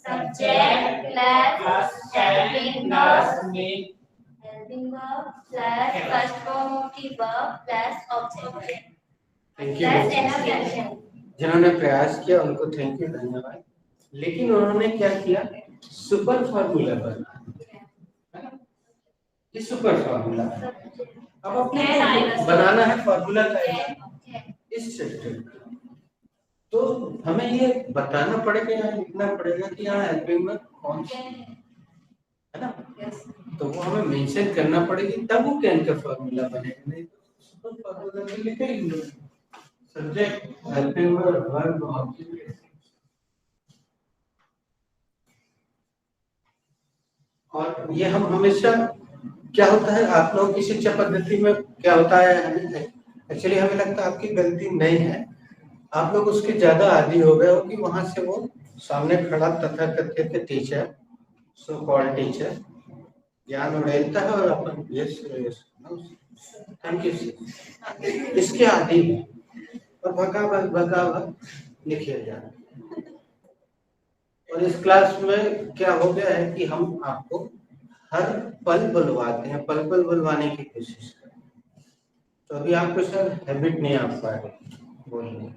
subject plus helping verb plus first form of the verb plus object Thank you. plus elaboration. जिन्होंने प्रयास किया उनको thank you, धन्यवाद। लेकिन उन्होंने क्या किया, super formula बना, ये सुपर फॉर्मूला। अब अपने बनाना है फॉर्मूला का इस चैप्टर का, तो हमें ये बताना पड़ेगा या लिखना पड़ेगा कि यहाँ हेल्पिंग में कौन सी है ना, तो वो हमें मेंशन करना पड़ेगी, तब वो कैन का फॉर्मूला बनेगा। नहीं तो सुपर फॉर्मूला में लिखेंगे सब्जेक्ट हेल्पिंग वर्ब ऑब्जेक्ट। और ये हम हमेशा क्या होता है, आप लोगों की शिक्षा पद्धति में क्या होता है, एक्चुअली हमें लगता है आपकी गलती नहीं है, आप लोग उसके ज्यादा आदी हो गए हो कि वहां से वो सामने खड़ा तथाकथित टीचर, सो कॉल्ड टीचर ज्ञान उड़ेलता है और अपन यस यस थैंक यू इसके आदि है और भगा लिखे जा रहा है। और इस क्लास में क्या हो गया है कि हम आपको हर पल बुलवाते हैं, पल पल बुलवाने की कोशिश करते हैं। तो अभी आपको सर हैबिट नहीं आ पा रही बोलने,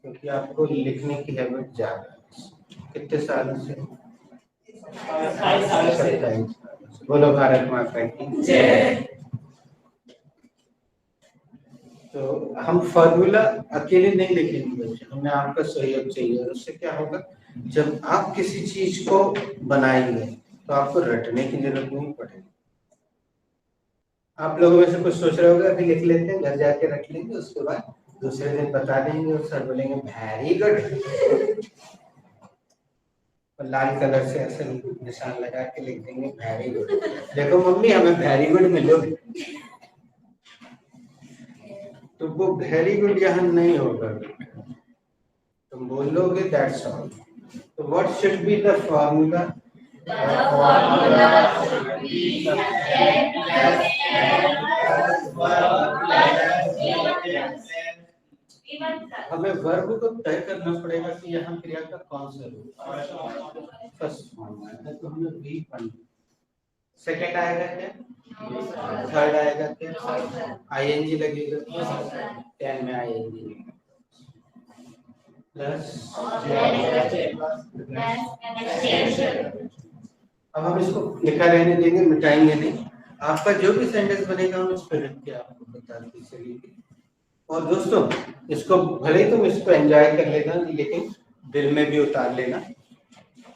क्योंकि आपको लिखने की हैबिट ज्यादा है। कितने साल से? 27 साल से। 27 साल से। बोलो भारत माता की जय। तो हम फॉर्मूला अकेले नहीं लिखेंगे बच्चे, हमें आपका सहयोग चाहिए। उससे क्या होगा, जब आप किसी चीज को बनाएंगे तो आपको रटने की जरूरत नहीं पड़ेगी। आप लोगों में से कुछ सोच रहे होगा अभी लिख लेते हैं, घर जाके रख लेंगे, उसके बाद दूसरे दिन बता देंगे और सर बोलेंगे वेरी गुड, और लाल कलर से ऐसे निशान लगा के लिख देंगे वेरी गुड। देखो मम्मी हमें वेरी गुड मिलोगे, तो वो वेरी गुड यहाँ नहीं होगा, तुम बोलोगे दैट्स ऑल। तो what should be the formula? हमें वर्ब को तय करना पड़ेगा कि यहाँ क्रिया का कौन सा रूप फर्स्ट फॉर्म है, तो हमें बी पढ़ना। सेकंड आएगा क्या? थर्ड आएगा क्या? आईएनजी लगेगा, 10 में आईएनजी प्लस। अब हम इसको लिखा रहने देंगे, मिटाएंगे नहीं। आपका जो भी सेंटेंस बनेगा हम इस पर लिख के आपको बताते चलेंगे। और दोस्तों इसको भले ही तुम इसको एंजॉय कर लेना, लेकिन दिल में भी उतार लेना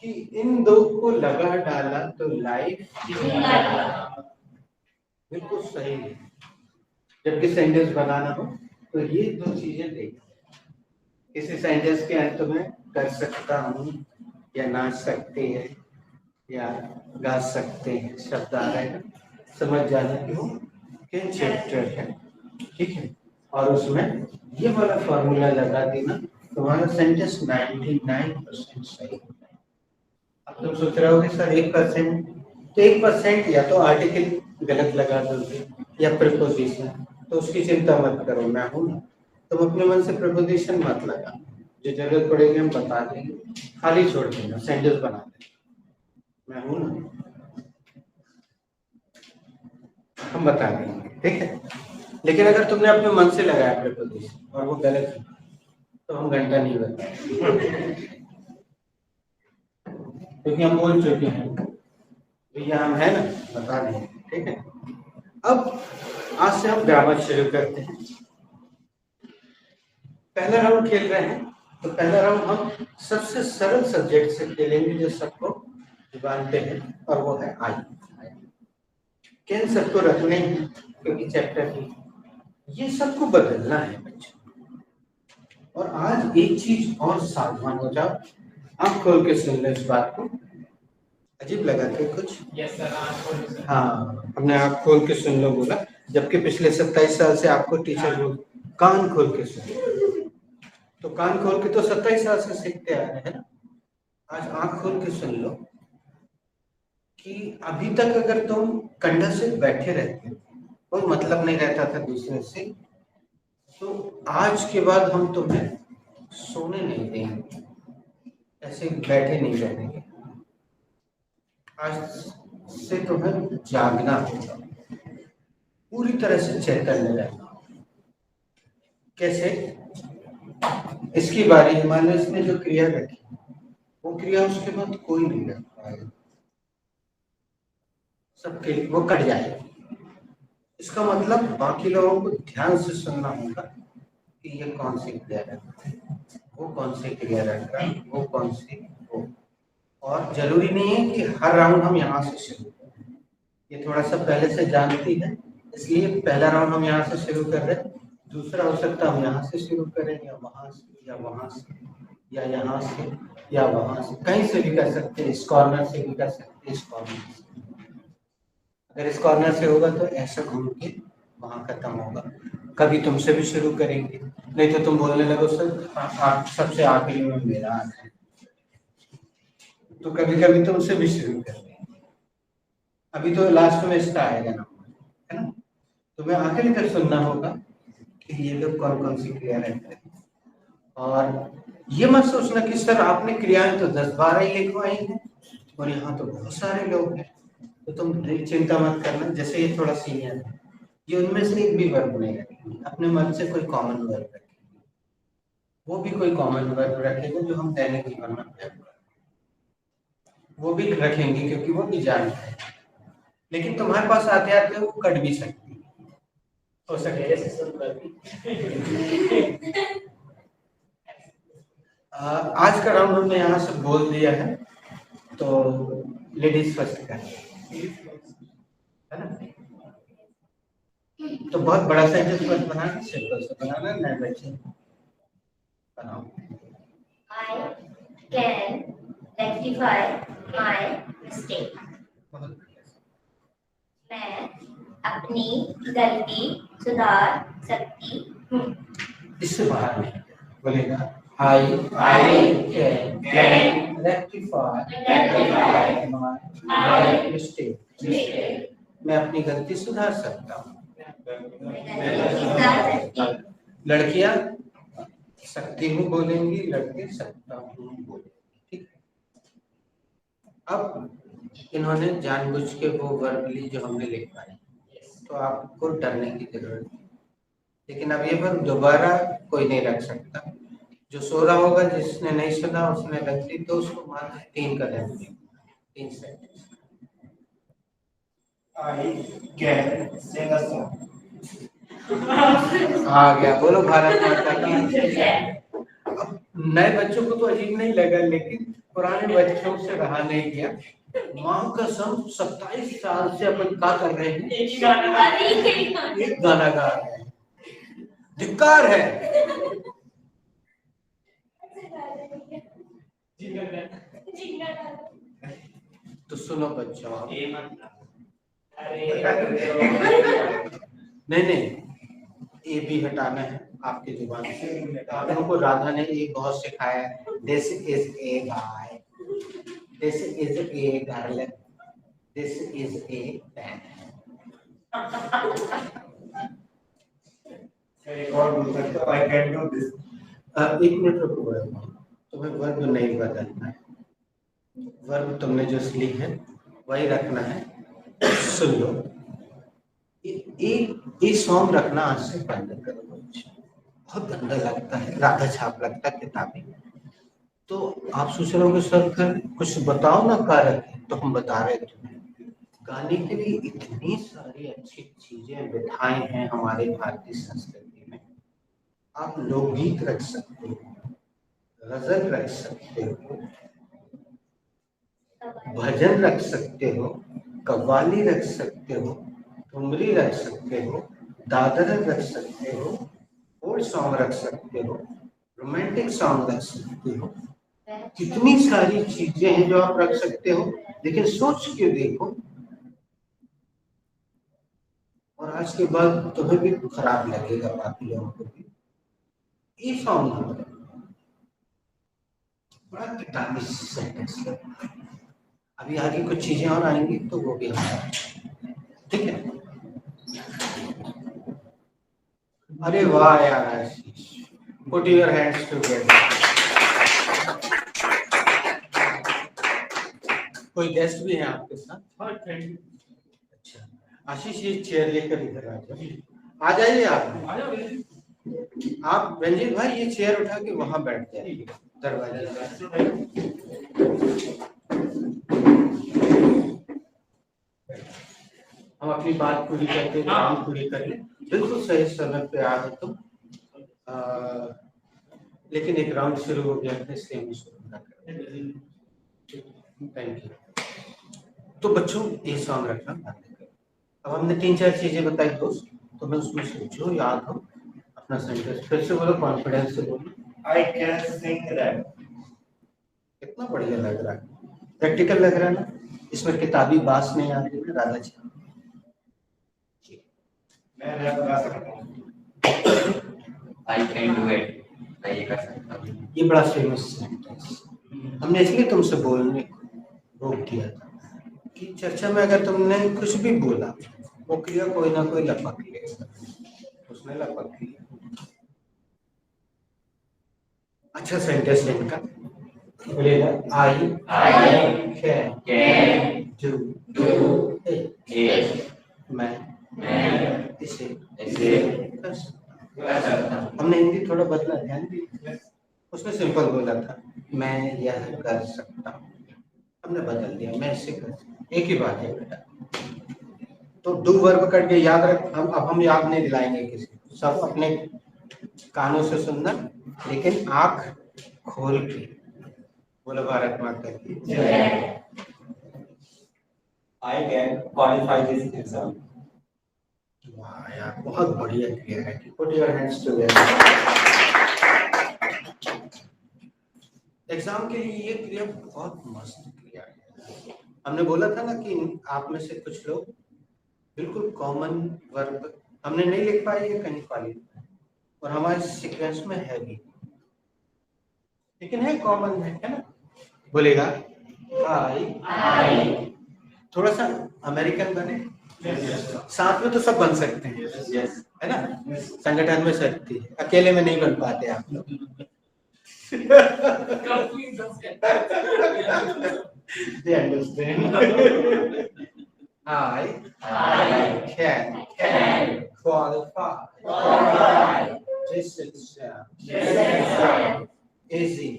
कि इन दो को लगा डाला तो लाइफ बिल्कुल सही है। जबकि सेंटेंस बनाना हो तो ये दो चीजें देखो, किसी सेंटेंस के अंत में कर सकता हूँ या नाच सकते हैं या गा सकते हैं शब्द आ रहे हैं, समझ जाना कि वो किन चैप्टर है, ठीक है। और उसमें ये वाला फॉर्मूला लगा देना, तुम्हारा सेंटेंस 99% सही। अब तुम सोच रहे होगे सर 1%, तो 1% या तो आर्टिकल गलत लगा दोगे या प्रीपोजिशन, तो उसकी चिंता मत करो, मैं हूं ना। तुम अपने मन से प्रीपोजिशन मत लगा, जो जरूरत पड़ेगी हम बता देंगे, खाली छोड़ देना, सेंटेंस बना देना, मैं हूं ना, हम बता देंगे, ठीक है। लेकिन अगर तुमने अपने मन से लगाया प्रीपोजिशन और वो गलत है तो हम घंटा नहीं बताएंगे, क्योंकि हम बोल चुके हैं भैया, हम है ना, बता देंगे, ठीक है। अब आज से हम ग्रामर शुरू करते हैं। पहला राउंड खेल रहे हैं, तो पहला राउंड हम सबसे सरल सब्जेक्ट से खेलेंगे जो सबको जानते हैं, और वो है आई। किन सबको रखने हैं क्योंकि चैप्टर की ये सबको बदलना है बच्चों। और आज एक चीज और सावधान हो जाओ, आँख खोल के सुन लो इस बात को। अजीब लगा थे कुछ? यस सर, हाँ, हमने आँख खोल के सुन लो बोला, जबकि पिछले 27 साल से आपको टीचर बोल कान खोल के सुन, तो कान खोल के तो 27 साल से सीखते आ रहे हैं ना। आज आँख खोल के सुन लो कि अभी तक अगर तुम कंधा से बैठे रहते, कोई मतलब नहीं रहता था दूसरे से, तो आज के बाद हम तुम्हें सोने नहीं देंगे, ऐसे बैठे नहीं रहेंगे। आज से तुम्हें जागना होगा, पूरी तरह से चैतन्य रहना। कैसे? इसकी बारी है, मान लो इसने जो क्रिया रखी वो क्रिया उसके बाद कोई नहीं रख पाएगा, सबके वो कट जाएगा। इसका मतलब बाकी लोगों को ध्यान से सुनना होगा कि ये कौन सी क्रिया रखा है, वो कौन सी क्रिया रखा है, वो कौन सी वो। और जरूरी नहीं है कि हर राउंड हम यहाँ से शुरू करें, ये थोड़ा सा पहले से जानती है, इसलिए पहला राउंड हम यहाँ से शुरू कर रहे हैं। दूसरा हो सकता है हम यहाँ से शुरू करें या वहाँ से या वहाँ से या यहाँ से या वहाँ से, कहीं से भी कर सकते हैं, इस कॉर्नर से भी कर सकते हैं, इस कॉर्नर से। अगर इस कॉर्नर से होगा तो ऐसा घूम के वहाँ खत्म होगा। कभी तुमसे भी शुरू करेंगे, नहीं तो तुम बोलने लगो सर सबसे आखिरी में मेरा आता है, तो कभी कभी तुमसे भी शुरू कर देंगे। अभी तो लास्ट में इसका आएगा नंबर, है ना? तुम्हें आखिरी तक सुनना होगा कि ये लोग कौन कौन सी क्रिया रहते हैं। और ये मत सोचना कि सर आपने क्रियाएं तो 10-12 ही लिखवाई हैं और यहाँ तो बहुत सारे लोग हैं, तो तुम चिंता मत करना। जैसे ये थोड़ा सीनियर है, ये उनमें से एक भी वर्ब नहीं रखेंगे, अपने मन से कोई कॉमन वर्ब रखेंगे, वो भी कोई कॉमन वर्ब रखेगा जो हम दैनिक जीवन में प्रयोग करते हैं, वो भी रखेंगे क्योंकि वो भी जानते हैं। लेकिन तुम्हारे पास आते आते वो कट भी सकती है, हो सके जैसे सब आज का राउंड हमने यहाँ से बोल दिया है, तो लेडीज फर्स्ट का है ना? तो बहुत बड़ा सेंटेंस मत बनाना, सिंपल से बनाना। नए बच्चे बनाओ। I can rectify my mistake. मैं अपनी गलती सुधार सकती हूँ। इससे बाहर नहीं बोलेगा। I can rectify my mistake. मैं अपनी गलती सुधार सकता हूँ। लड़कियां सकती हूँ बोलेंगी, लड़के सकता हूँ बोलेंगे, ठीक है? अब इन्होंने जानबूझ के वो वर्ब ली जो हमने लिखा है, तो आपको डरने की जरूरत नहीं। लेकिन अब ये वर्ब दोबारा कोई नहीं रख सकता। जो सो रहा होगा, जिसने नहीं सुना उसने रख ली, तो उसको मान 3 का ध्यान दें। 3 second. I can sing a song. आ गया, बोलो भारत माता की। अब नए बच्चों को तो अजीब नहीं लगा, लेकिन पुराने बच्चों से रहा नहीं गया। माँ कसम 27 साल से अपन क्या कर रहे हैं? एक गाना गा रहे हैं। धिक्कार है। तो सुनो बच्चों, नहीं ये भी हटाना है आपकी जुबान से। हमको राधा ने ये बहुत सिखाया है। This is a guy, this is a girl, this is a man. एक और बोल सकते हो, I can do this. 1 minute रुको, तुम्हें वर्ब नहीं बदलना है। वर्ब तुमने जो ली है वही रखना है। सुन लो, ये सॉन्ग रखना आज से बंद करो। बहुत गंदा लगता है, राधा छाप लगता है किताबें। तो आप सोच रहे हो सर फिर कुछ बताओ ना कारक, तो हम बता रहे थे गाने के लिए इतनी सारी अच्छी चीजें विधाएं हैं हमारे भारतीय संस्कृति में। आप लोकगीत रख सकते हो, गजल रख सकते हो, भजन रख सकते हो, कव्वाली रख सकते हो, ठुमरी रख सकते हो, दादर रख सकते हो, ओल्ड सॉन्ग रख सकते हो, रोमांटिक सॉन्ग रख सकते हो। कितनी सारी चीजें हैं जो आप रख सकते हो, लेकिन सोच के देखो। और आज के बाद तुम्हें भी खराब लगेगा, बाकी लोगों को भी। ये सॉन्ग बड़ा किताबी सेंटेंस है। अभी आगे कुछ चीजें और आएंगी तो वो भी हम, ठीक है? अरे वाह यार आशीष, पुट योर हैंड्स टुगेदर। कोई गेस्ट भी है आपके साथ? अच्छा आशीष, ये चेयर लेकर इधर आ जाओ। आ जाइए आप रंजीत भाई, ये चेयर उठा के वहां बैठ जाइए दरवाजे पे। हम अपनी बात पूरी करते हैं, काम पूरी कर ले। बिल्कुल सही समय पे आ गए तुम। लेकिन एक राउंड शुरू हो गया था, इसलिए हम शुरू ना करें। Thank you. तो बच्चों ये सॉन्ग रखना। अब हमने 3-4 चीजें बताई दोस्त, तो मैं उसमें से जो याद हो अपना सेंटेंस फिर से बोलो, कॉन्फिडेंस से बोलो। I can sing rap. कितना बढ़िया लग रहा है, प्रैक्टिकल लग रहा है ना? इसमें किताबी बात नहीं आ रही है राधा जी। मैं रैप गा सकता हूँ। आई कैन डू इट, मैं ये कर सकता हूँ। ये बड़ा फेमस सेंटेंस हमने इसलिए तुमसे बोलने को रोक दिया था कि चर्चा में अगर तुमने कुछ भी बोला वो क्रिया कोई ना कोई लपक लेगा, उसने लपक लिया। अच्छा सेंटेंस इनका बोलेगा आई कैन डू इट, मैं इसे कर सकता हूं। हमने हिंदी थोड़ा बदला, ध्यान दी। उसने सिंपल बोला था मैं यह कर सकता हूँ, हमने बदल दिया मैं इसे कर सकता हूँ। एक ही बात है बेटा। तो डू वर्ब कट के याद रख, हम याद नहीं दिलाएंगे किसी को, सब अपने कानों से सुनना, लेकिन आंख खोल के। बोलो भारत माता की जय। I can qualify this exam. वाह यार, बहुत बढ़िया क्रिया है। Put your hands together. Exam के लिए ये क्रिया बहुत मस्त क्रिया है। हमने बोला था ना कि आप में से कुछ लोग बिल्कुल कॉमन वर्ब हमने नहीं लिख पाए, ये कहीं पा लिया और हमारे सीक्वेंस में है भी, लेकिन है कॉमन है ना। बोलेगा आई, थोड़ा सा अमेरिकन बने, साथ में तो सब बन सकते हैं, है ना। संगठन में सकती है, अकेले में नहीं बन पाते आप लोग। They understand. I can qualify this exam easy.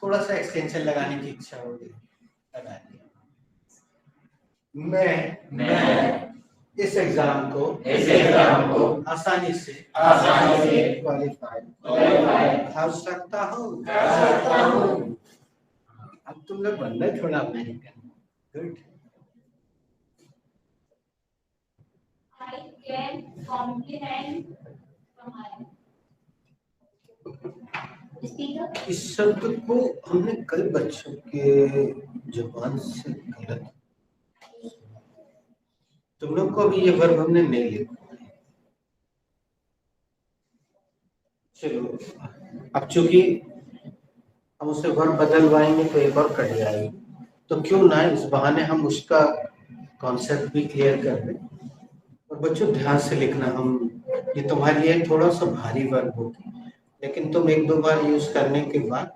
थोड़ा सा एक्सटेंशन लगाने की इच्छा होगी, लगा दिया। मैं इस एग्जाम को आसानी से क्वालिफाई कर सकता हूँ। अब तुम लोग बनना है थोड़ा American. Good. I can comprehend हमारे स्पीकर। इस शब्द को हमने कई बच्चों के जुबान से गलत, तुम लोग को भी ये वर्ब हमने नहीं लिखा। चलो अब चूंकि हम उसे वर्ब बदलवाएंगे तो एक और कट जाएगी, तो क्यों ना इस बहाने हम उसका कॉन्सेप्ट भी क्लियर कर दें। और बच्चों ध्यान से लिखना, हम ये तुम्हारे लिए थोड़ा सा भारी वर्ब होगी, लेकिन तुम एक दो बार यूज करने के बाद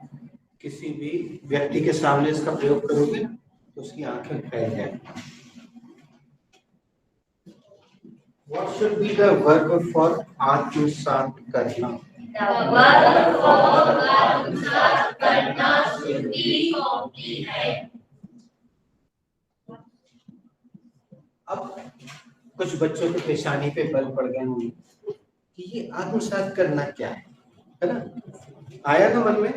किसी भी व्यक्ति के सामने इसका प्रयोग करोगे तो उसकी आंखें फैल जाएंगी। What should be the verb for आत्मसात करना? The verb for आत्मसात करना should be comprehend. अब कुछ बच्चों के पेशानी पे बल पड़ गए होंगे कि ये आत्मसात करना क्या है ना। आया ना मन में?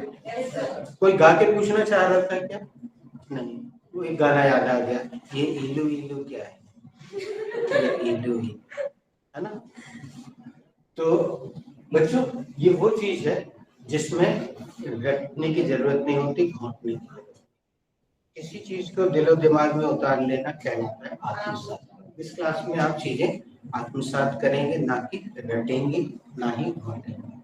कोई गा के पूछना चाह रहा था क्या? नहीं, वो एक गाना याद आ गया, ये इलू इलू क्या है, ये इलू ही है ना। तो बच्चों ये वो चीज है जिसमें रटने की जरूरत नहीं होती, घोंटने की। किसी चीज को दिलो दिमाग में उतार लेना कहलाता है आत्मसात। इस क्लास में आप चीजें आत्मसात करेंगे, ना कि रटेंगे, ना ही घोंटेंगे।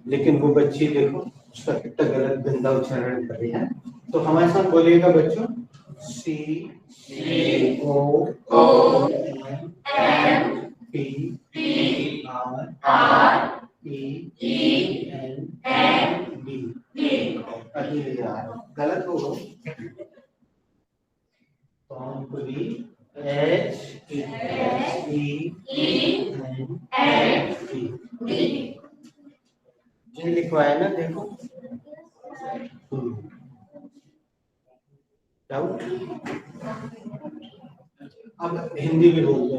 लेकिन वो बच्ची देखो उसका कितना गलत गंदा उच्चारण कर रही है। तो हमारे साथ बोलिएगा बच्चों, C O M P R E N D। अरे यार गलत हो गया। H E N D जिन लिखवाया ना, देखो डाउट। अब हिंदी में बोल दो।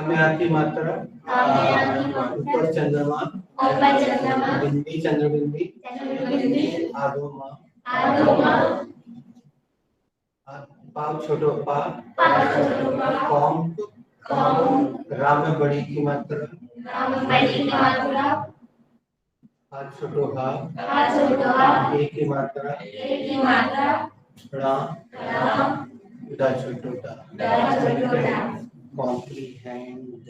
में आती मात्रा ऊपर चंद्रमा, बिंदी चंद्रबिंदी, आधोमा, पाव छोटो पा, कॉम, राम में बड़ी की मात्रा, हाथ छोटो हा, एक की मात्रा, राम दा छोटो दा, कॉम्प्रीहेंड।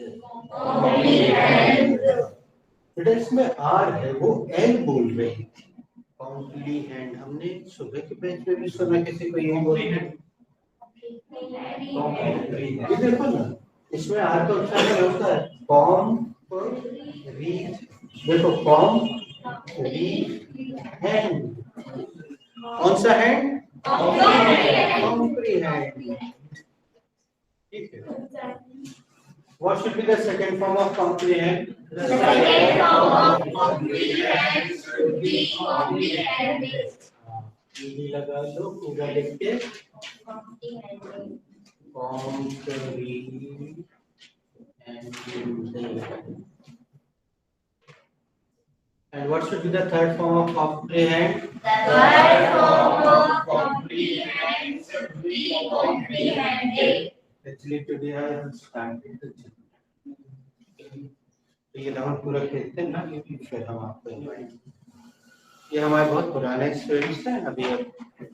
बेटा इसमें आर है, वो एल बोल रही थी। कॉम्प्रीहेंड हमने सुबह के पेज पे भी सुना किसी को ये बोल रहे। ये देखो ना, इसमें आर का उच्चारण होता है कॉम रीड। देखो कॉम रीड हैंड, कौन सा हैंड? कॉम्प्रीहेंड। ठीक है। What should be the second form of comprehend? The second form of comprehend should be comprehending. ये लगा लो पूरा लिख के Comprehending. comprehend। And what should be the third form of comprehend? The third form of comprehend should be comprehending. Actually today I have started the gym. तो ये round पूरा खेलते हैं ना, फिर हम आपको इनवाइट। ये हमारे बहुत पुराने स्टूडेंट्स हैं। अभी अब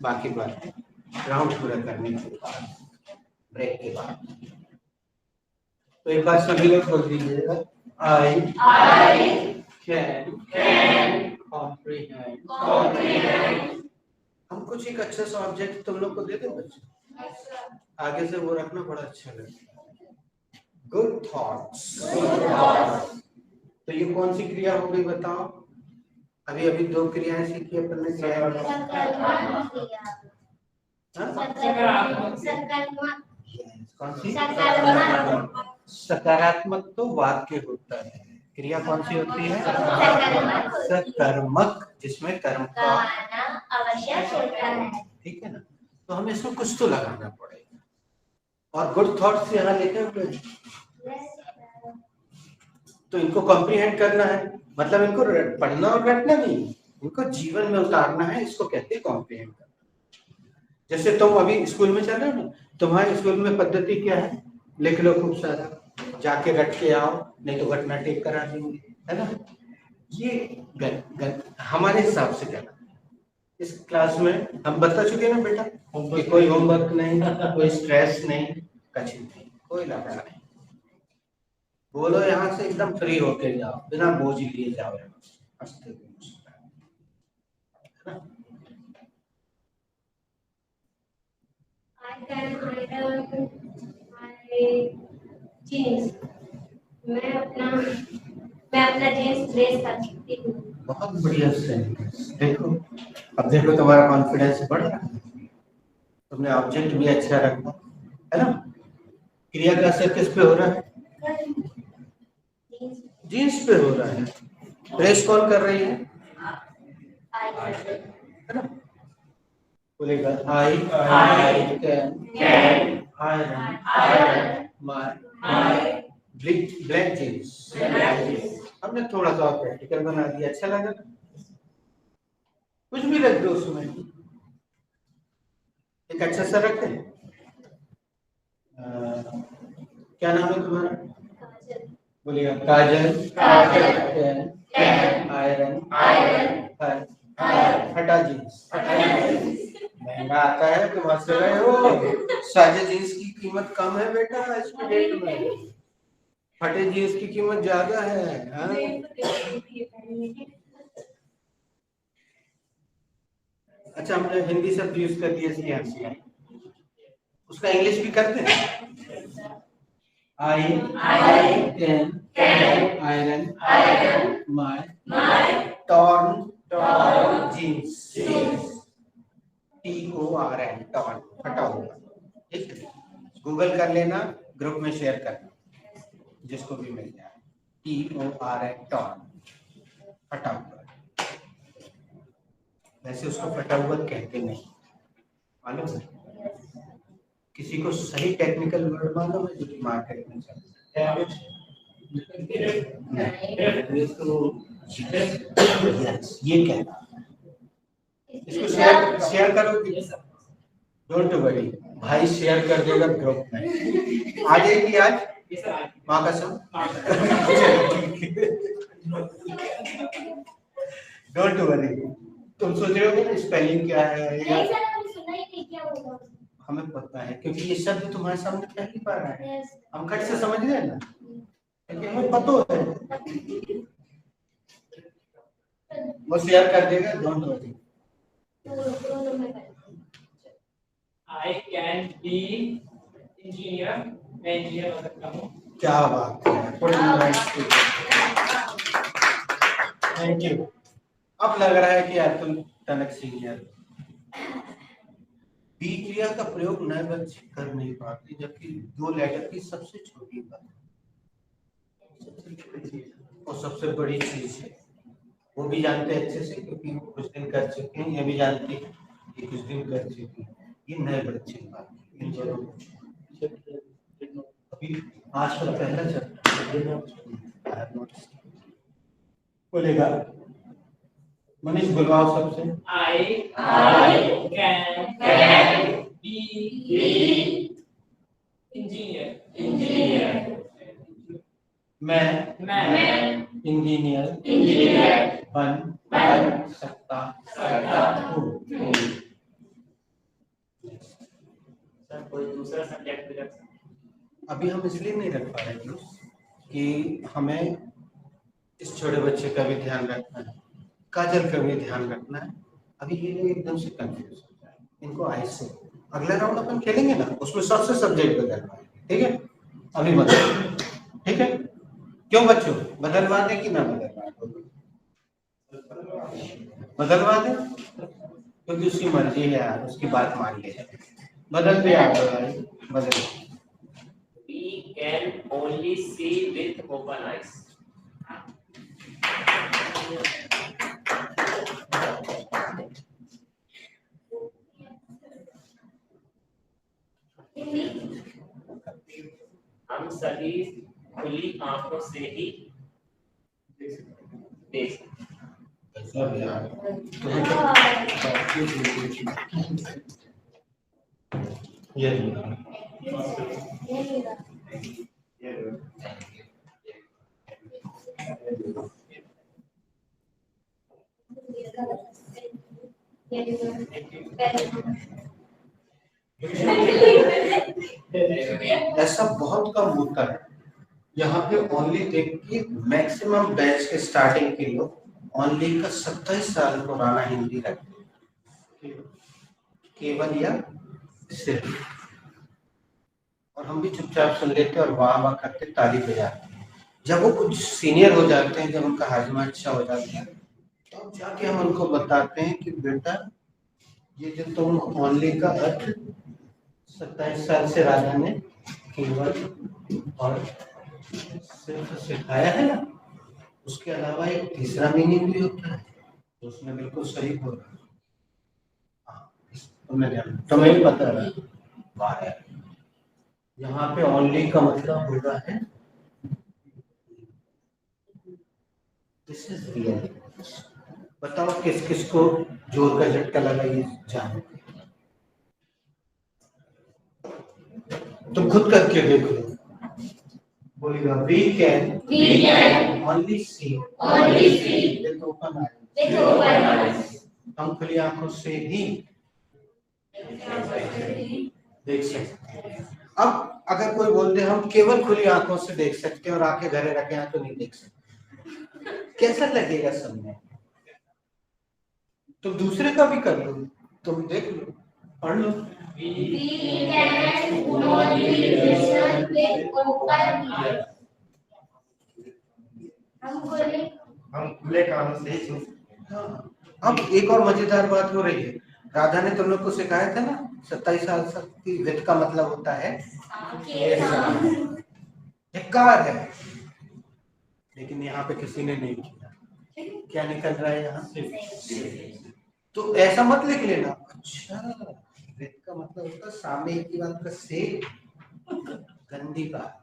बाकी बात है राउंड पूरा करने के बाद, ब्रेक के बाद। तो एक बार सभी लोग बोल दीजिएगा, I can comprehend। हम कुछ एक अच्छा सा ऑब्जेक्ट तुम लोग को दे दें बच्चे, आगे से वो रखना बड़ा अच्छा लगेगा। Good thoughts. तो ये कौन सी क्रिया हो गई बताओ? अभी अभी दो क्रियाएं सीखी अपन ने। कौन सी? सकारात्मक तो वाक्य होता है, क्रिया कौन सी होती है? सकर्मक, जिसमें कर्म का आवश्यक होता है। ठीक है ना, तो हमें इसमें कुछ तो लगाना पड़ेगा। और गुड थॉट्स यहाँ लिखे हुए, तो इनको कॉम्प्रीहेंड करना है, मतलब इनको पढ़ना और रटना नहीं, इनको जीवन में उतारना है। इसको कहते हैं कॉम्प्रीहेंड करना। जैसे तुम अभी स्कूल में चल रहे हो ना, तुम्हारे स्कूल में पद्धति क्या है? लिख लो खूब सारा, जाके रट के आओ, नहीं तो घटना टेप करा देंगे, है ना। ये हमारे हिसाब से गलत। इस क्लास में हम बता चुके हैं ना बेटा कि कोई होमवर्क नहीं, कोई स्ट्रेस नहीं, कुछ नहीं, कोई लफड़ा नहीं। बोलो यहाँ से एकदम फ्री होके जाओ, बिना बोझ लिए जाओ यहाँ से, हंसते हुए मुस्कुराते, है ना। I can iron my jeans. मैं अपना जीन्स प्रेस कर सकती हूँ। बहुत बढ़िया सेंटेंस। देखो अब देखो तुम्हारा कॉन्फिडेंस बढ़ रहा है, तुमने ऑब्जेक्ट भी अच्छा रखा, है ना। क्रिया का असर किस पे हो रहा है? जीन्स पे हो रहा है। प्रेस कौन कर रही है? है ना। बोलेगा I can iron my black jeans। हमने थोड़ा सा प्रैक्टिकल बना दिया, अच्छा लगा ना? कुछ भी रख दो उसमें, एक अच्छा सा रखते हैं। क्या नाम है तुम्हारा? बोलिएगा काजल आयरन फटा जीन्स। महंगा आता है तुम हंस रहे हो, साजे जीन्स की कीमत कम है बेटा आज के डेट में, फटे जीन्स की कीमत ज्यादा है। अच्छा हमने हिंदी शब्द यूज कर दिए इसकी हंसी, उसका इंग्लिश भी करते हैं। I can iron my torn jeans। TORN torn, फटा हुआ। ठीक है, गूगल कर लेना, ग्रुप में शेयर करना, जिसको भी मिल जाए। TORN torn, फटा हुआ। वैसे उसको फटा हुआ कहते नहीं, मालूम है? किसी को सही टेक्निकल वर्ड मालूम है जो मार्केट में चलता है? ये कहना, इसको शेयर करो। डोंट वरी, भाई शेयर कर देगा ग्रुप में। आ जाएगी आज माँ कसम। डोंट वरी, तुम सोच रहे हो स्पेलिंग क्या है? हमें पता है क्योंकि ये शब्द तुम्हारे सामने पहली बार आया है, Yes. हम खट से समझ गए ना, क्योंकि हमें पता है, वो शेयर कर देगा, डोंट वरी। दोनों में कर। I can be engineer, मैं इंजीनियर हो सकता हूँ। क्या बात है, थैंक यू। अब लग रहा है कि यार तुम टनक सीनियर। बी क्रिया का प्रयोग नए बच्चे कर नहीं पाते, जबकि 2 लेटर की सबसे छोटी बात और सबसे बड़ी चीज है, वो भी जानते हैं अच्छे से क्योंकि वो कुछ दिन कर चुके हैं, ये भी जानते हैं कि कुछ दिन कर चुके हैं। ये नए बच्चे की बात है, इन दोनों अभी आज का पहला चैप्टर बोलेगा। मनीष बुलवाओ सबसे। I can be engineer, मैं इंजीनियर बन सकता हूँ। सर कोई दूसरा सब्जेक्ट भी रख सकते हैं। अभी हम इसलिए नहीं रख पा रहे हैं कि हमें इस छोटे बच्चे का भी ध्यान रखना है, काजल का भी ध्यान रखना है। अभी ये लोग एकदम से कंफ्यूज हो जाए, इनको आई से अगला राउंड अपन खेलेंगे ना, उसमें सबसे सब्जेक्ट बदलवा है, ठीक है? अभी बदल, ठीक है? क्यों बच्चों, बदलवा दे कि ना बदलवा दे? बदलवा दे, क्योंकि उसकी मर्जी है यार, उसकी बात मान ले। बदल दे आप भाई, बदल। We can only see with open eyes. हम सभी खुली आंखों से ही देख सकते हैं। सब यार ये ऐसा बहुत कम होता है। यहाँ पे ओनली देखिए, मैक्सिमम बैच के स्टार्टिंग के लोग ओनली का 27 साल पुराना हिंदी रखते हैं, केवल या सिर्फ, और हम भी चुपचाप सुन लेते और वाह वाह करते, ताली बजाते हैं। जब वो कुछ सीनियर हो जाते हैं, जब उनका हाजमा अच्छा हो जाता है, तो जाके हम उनको बताते हैं कि बेटा ये जो तुम ओनली का अर्थ 27 साल से राजा ने केवल और सिर्फ सिखाया है ना, उसके अलावा एक तीसरा मीनिंग भी होता है, तो उसने बिल्कुल सही बोला। तुम्हें भी पता है, वाह यार, यहाँ पे ओनली का मतलब होता है दिस इज रियल। बताओ किस किस को जोर का झटका लगा, ये जानो, तुम खुद करके देख लो। बोलेगा we can only see with open eyes, हम खुली आंखों से ही देख सकते हैं। अब अगर कोई बोलते हम केवल खुली आंखों से देख सकते हैं और आंखें घरे रखे हैं तो नहीं देख सकते, कैसा लगेगा सुनने? तुम दूसरे का भी कर लो, तुम देख लो, पढ़ लो। हम खुले कानों से ही सुन सकते हैं। हाँ। अब एक और मजेदार बात हो रही है, राधा ने तुम लोग को सिखाया था ना 27 साल तक की विद का मतलब होता है धिक्कार है, लेकिन यहाँ पे किसी ने नहीं किया। क्या निकल रहा है यहाँ से? तो ऐसा मत लिख लेना, अच्छा विद का मतलब होता है सामने की बात का से गंदी बात।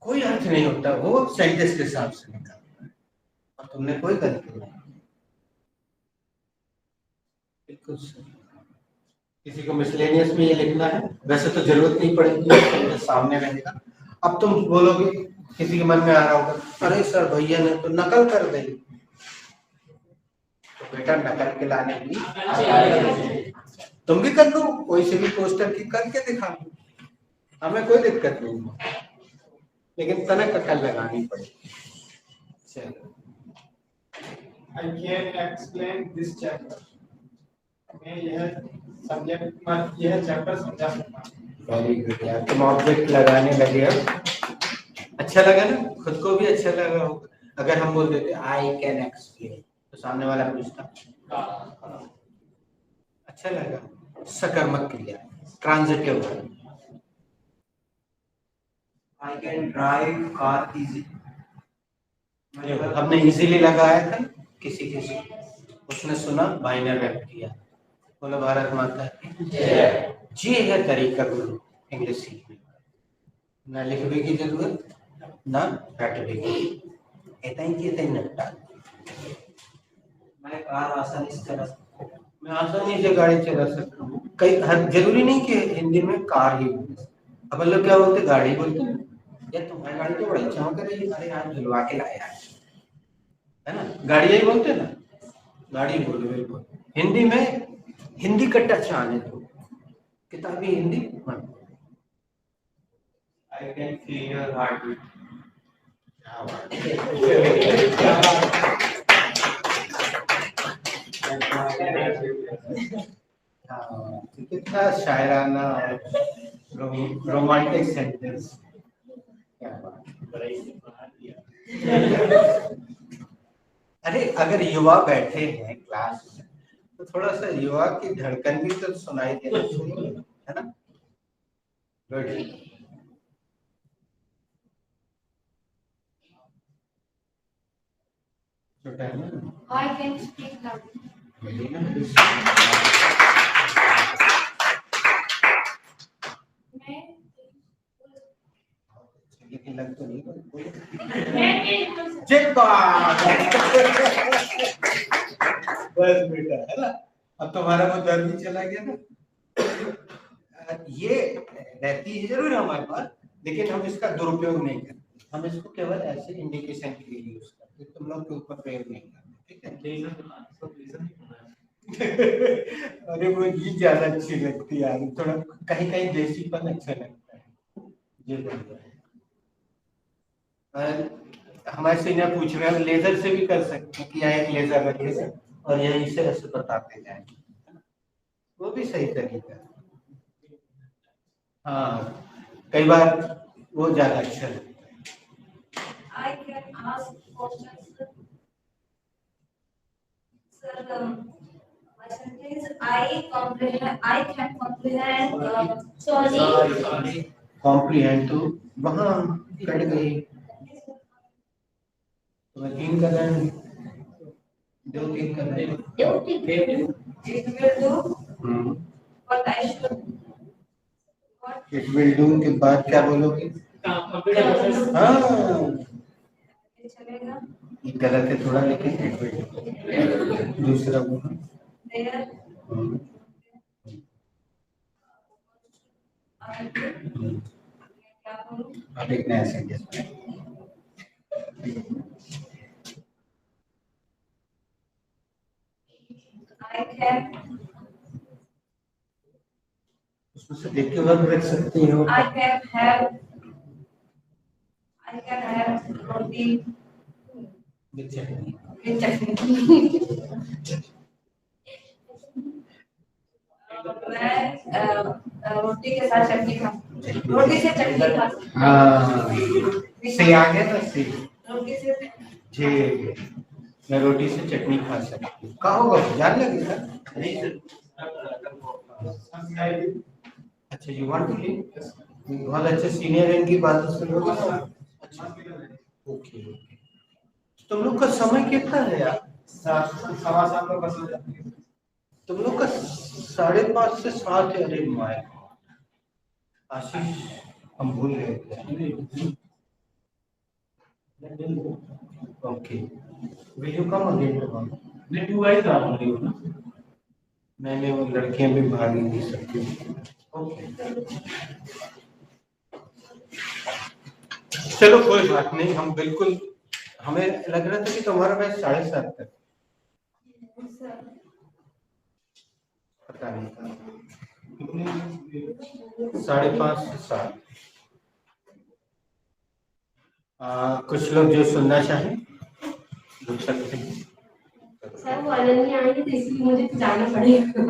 कोई अर्थ नहीं होता, वो सेंटेंस के हिसाब से निकलता है, और तुमने कोई गलती नहीं, बिल्कुल सही। किसी को मिसलेनियस में ये लिखना है, वैसे तो जरूरत नहीं पड़ेगी, सामने रहेगा। अब तुम बोलोगे, किसी के मन में आ रहा होगा, अरे सर भैया ने तो नकल कर दी, तो बेटा नकल के लाने की तुम भी कर लो, कोई से भी पोस्टर की करके दिखा लो, हमें कोई दिक्कत नहीं है, लेकिन तनक अकल लगानी पड़ेगी। चलो I can explain this chapter. मैं यह सब्जेक्ट यह चैप्टर समझा सकता हूँ। वेरी गुड यार, तुम ऑब्जेक्ट लगाने लगे अब, अच्छा लगा ना, खुद को भी अच्छा लगा होगा। अगर हम बोल देते आई कैन एक्सप्लेन तो सामने वाला पूछता अच्छा लगा। सकर्मक क्रिया, transitive verb. I can drive car easy. हमने इजीली लगाया था किसी किसी, उसने सुना, भाई ने रैप किया, बोला भारत माता जी है तरीका गुरु इंग्लिश सीखने का, ना लिखने की जरूरत ना रटने की, इतना ही निपटा। मैं कार आसानी से चला सकता हूँ। मैं आसानी से गाड़ी चला सकता हूँ। कई हर जरूरी नहीं कि हिंदी में कार ही बोले, अब लोग क्या बोलते गाड़ी बोलते हैं, या तुम्हारी गाड़ी तो बड़ी चमक रही है, अरे यार धुलवा के लाया है ना, गाड़ी यही बोलते ना, गाड़ी बोलो बिल्कुल। हिंदी में हिंदी का टच आने दो, किताबी हिंदी मत। I can feel your heartbeat. कितना शायराना और रोमांटिक सेंटेंस, क्या बात। अरे अगर युवा बैठे हैं क्लास में तो थोड़ा सा युवा की धड़कन भी तो सुनाई देना चाहिए, है ना। गुड। छोटा है ना। I can speak loud. मैं लेकिन लग तो नहीं बस बेटा, है ना, अब तुम्हारा वो डर भी चला गया ना। ये रहती है जरूर हमारे पास, लेकिन हम इसका दुरुपयोग नहीं करते, हम इसको केवल ऐसे इंडिकेशन के लिए यूज करते, तुम लोग के ऊपर प्रयोग नहीं करते, ठीक है। अरे वो ये ज्यादा अच्छी लगती है यार, थोड़ा कहीं कहीं देसीपन अच्छा लगता है, ये बढ़िया है। हमारे सीनियर पूछ रहे हैं लेजर से भी कर सकते हैं कि यहाँ एक लेजर रखे और यहीं से ऐसे बताते जाएंगे, वो भी सही तरीका है। हाँ, कई बार वो ज्यादा अच्छा लगता है। I can ask questions. Sir, my sentence I can comprehend. Sorry. Comprehend तो वहाँ कट गई, तो मैं 3 कर रहा हूँ, 2-3 कर रहा हूँ। It will do what I should. What it will do के बाद क्या बोलोगे? Computer process. हाँ, चलेगा? ये गलत है थोड़ा, लेकिन इट विल दूसरा बोलो। There I will. क्या बोलूं? अब एक नया सेंटेंस I can उसमें से देख के वर्ब रख सकती हो। I can have roti with chutney. with chutney. मैं रोटी के साथ चटनी खा रोटी से चटनी खा हाँ, से आ गया ना, से रोटी से जी, मैं रोटी से चटनी खा सकती हूँ। कहाँ होगा, याद लगेगा? अच्छा, यू वांट टू लीव? बहुत अच्छे सीनियर इनकी बात सुनो। अच्छा, ओके। तुम लोग का समय कितना है यार? 7:15 पर बस हो जाती है। तुम लोग का 5:30 से 7 है। अरे माय आशीष, हम भूल गए थे। Okay, will you come again tomorrow? नहीं, 2 guys are only ना। मैंने वो लड़कियां भी भाग ही नहीं सकती। ओके, चलो कोई बात नहीं, हम बिल्कुल, हमें लग रहा था कि तुम्हारा बैच 7:30 तक, पता नहीं था 5:30 से 7। कुछ लोग जो सुनना चाहें पूछ सकते हैं। सर वो अनन्या आई है तो इसलिए मुझे तो जाना पड़ेगा।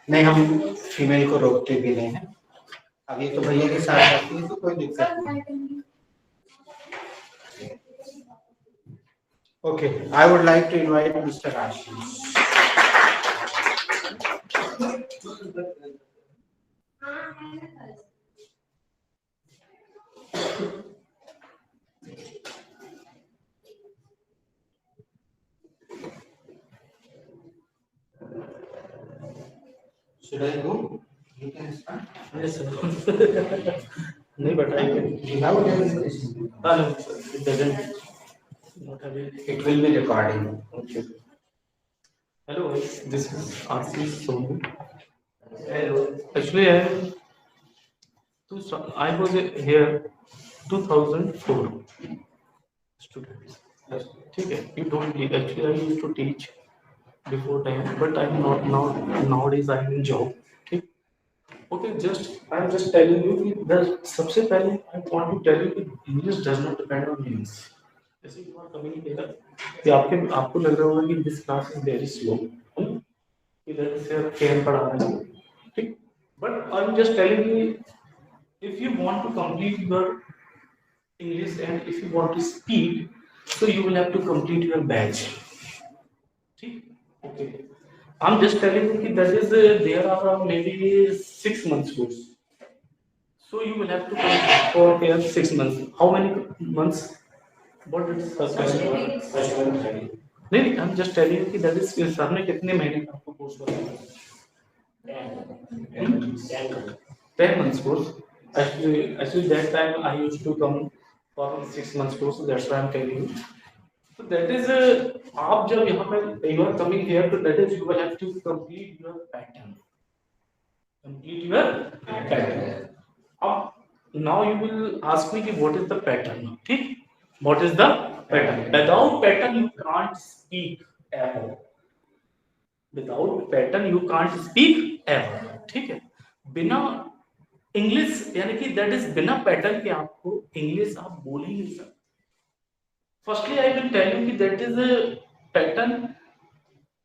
नहीं, हम फीमेल को रोकते भी नहीं हैं। अब ये तो भैया के साथ आती है तो कोई दिक्कत नहीं। Okay, I would like to invite Mister Ashish. हाँ है ना कल। Should I go? You can start. Yes, sir. नहीं बताइए। Without demonstration. No, it doesn't. Not have it. It will be recording. Okay. Hello, this is Ashish Sonu. Hello. Actually, I was here 2004 students. ठीक है, you don't need. Actually, I used to teach before time, but I'm not now. Nowadays, I'm in job. ठीक. Okay, I'm just telling you that सबसे पहले I want to tell you that English does not depend on meanings. जैसे कि आप कभी नहीं देखा कि आपको लग रहा होगा कि this class is very slow. इधर से कैन पढ़ा रहे हैं, ठीक. But I'm just telling you, if you want to complete your English and if you want to speak, so you will have to complete your batch. ठीक. Okay. I'm just telling you that is there are maybe 6 months course. So you will have to come for here 6 months. How many months? What is नहीं, I'm just telling you that is sir ने कितने महीने का आपको course बताया? 10 months course. Actually that time I used to come for 6 months course. That's why I'm telling you. So that is आप जब यहाँ पर you are coming here, so that is you will have to complete your pattern. Complete your pattern. Now you will ask me कि what is the pattern? ठीक? What is the pattern? Without pattern you can't speak ever. Without pattern you can't speak ever. ठीक है? बिना English यानी कि that is बिना pattern के आपको इंग्लिश आप बोल ही नहीं सकते. Firstly, I will tell you that is a pattern.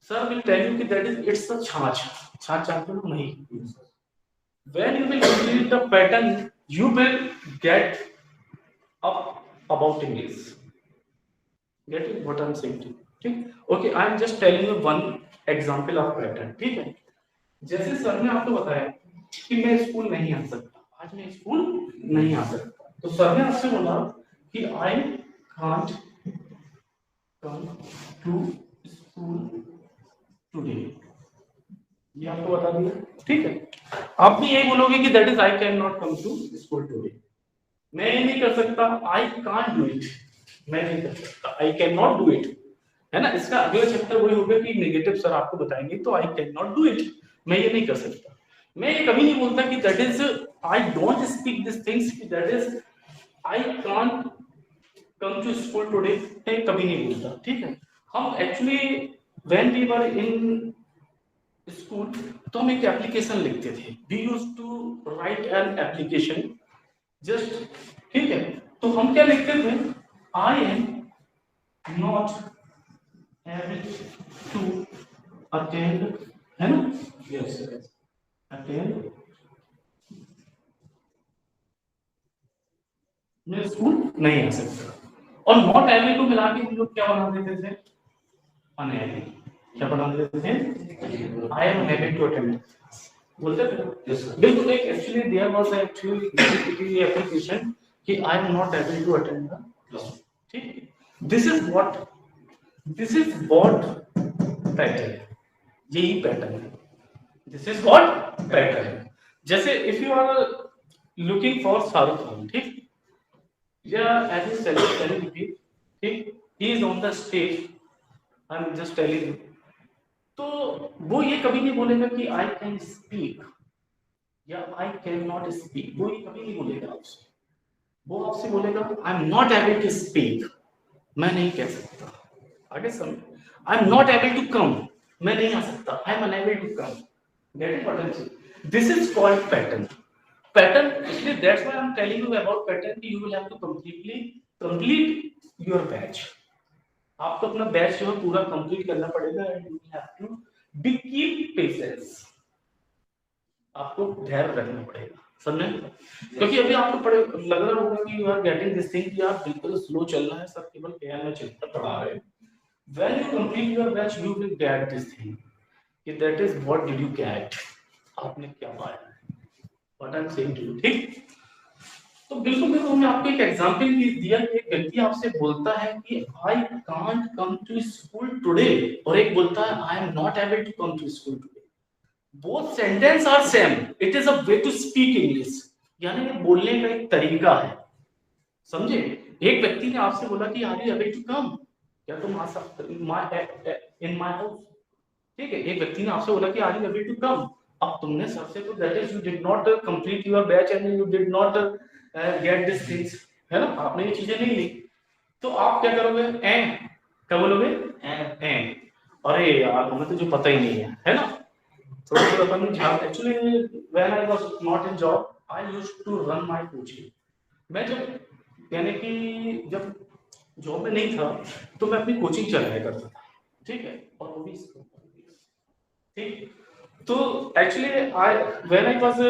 Sir will tell you that is it's a छाछ जानते हो नहीं. When you will complete the pattern, you will get up about English. Get it? What I'm saying to you? ठीक? Okay, I'm just telling you one example of pattern. ठीक है? जैसे sir ने आपको बताया कि मैं स्कूल नहीं आ सकता, आज मैं स्कूल नहीं आ सकता, तो सर ने आपसे बोला कि I can't come to school today. ये आपको बता दिया, ठीक है. आप भी यही बोलोगे कि that is I cannot come to school today. मैं ये नहीं कर सकता, I can't do it. मैं नहीं कर सकता, I cannot do it. है ना? इसका अगला चैप्टर वही होगा कि नेगेटिव सर आपको बताएंगे, तो I cannot do it. मैं ये नहीं कर सकता. मैं ये कभी नहीं बोलता कि that is I don't speak these things. That is I can't come to school today. मैं कभी नहीं बोलता, ठीक है. हम actually when we were in school तो हम एक एप्लीकेशन लिखते थे. We used to write an application just, ठीक है. तो हम क्या लिखते थे? I am not able to attend, है ना? Yes. Attend. मैं स्कूल नहीं आ सकता. और नॉट एबल टू मिला के हम लोग क्या बना देते थे? अनएबल. क्या बना देते थे? I am unable to attend. बोलते थे? बिल्कुल. एक actually there was actually application कि I am not able to attend the class. ठीक. This is what pattern. यही पैटर्न है. This is what pattern. जैसे if you are looking for Shahrukh Khan, ठीक. Yeah, as a celebrity, ठीक. He is on the stage. I'm just telling you. तो वो ये कभी नहीं बोलेगा कि I can speak या I cannot speak. वो ये कभी नहीं बोलेगा आपसे. वो आपसे बोलेगा I'm not able to speak. मैं नहीं कह सकता. आगे समझ. I am not able to come, मैं नहीं आ सकता, I am unable to come. Get it what I am saying? This is called pattern. Pattern, इसलिए that's why I am telling you about pattern कि you will have to complete your batch. आपको अपना batch जो है पूरा complete करना पड़ेगा and you have to be keep patience. आपको धैर्य रखना पड़ेगा, समझे? क्योंकि अभी आपको लग रहा होगा कि you are getting this thing कि आप बिल्कुल स्लो चल रहा है, सब केवल एआई में चलता पड़ा रहे। When you complete your batch you will get this thing कि that is what did you get, आपने क्या पाया, what I am saying to you. ठीक, तो बिल्कुल देखो, मैं आपको एक एग्जांपल दिया कि एक व्यक्ति आपसे बोलता है कि I can't come to school today, और एक बोलता है I am not able to come to school today. Both sentence are same, it is a way to speak English, यानी ये बोलने का एक तरीका है, समझे? एक व्यक्ति ने आपसे बोला कि are you able to come, क्या तुम आ सकते इन माय हाउस? ठीक है, एक व्यक्ति ने आपसे बोला कि are you able to come, अब तुमने सबसे तो that is you did not complete your batch and you did not get this things, है ना, आपने ये चीजें नहीं ली, तो आप क्या करोगे? क्या बोलोगे? अरे यार हमें तो जो पता ही नहीं है ना। So upon actually when I was not in job, I used to run my coaching. मैं जब यानी कि जब जॉब में नहीं था तो मैं अपनी कोचिंग चलाया करता था, ठीक है, और वो भी ठीक। तो actually when I was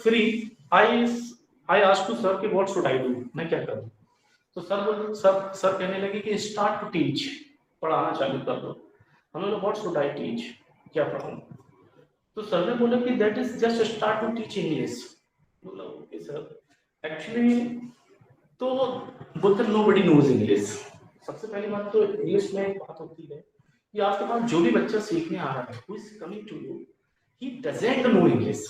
free, I asked to sir कि what should I do, मैं क्या करूँ? तो सर कहने लगे कि start to teach, पढ़ाना चालू कर दो। हमने बोला what should I teach, क्या पढ़ाऊँ? तो सर ने बोला कि that is just start to teach English. बोला ओके सर। एक्चुअली तो बोलते नोबडी नोज इंग्लिश। सबसे पहली बात तो इंग्लिश में एक बात होती है कि आपके पास जो भी बच्चा सीखने आ रहा है, who is coming to you, he doesn't know English.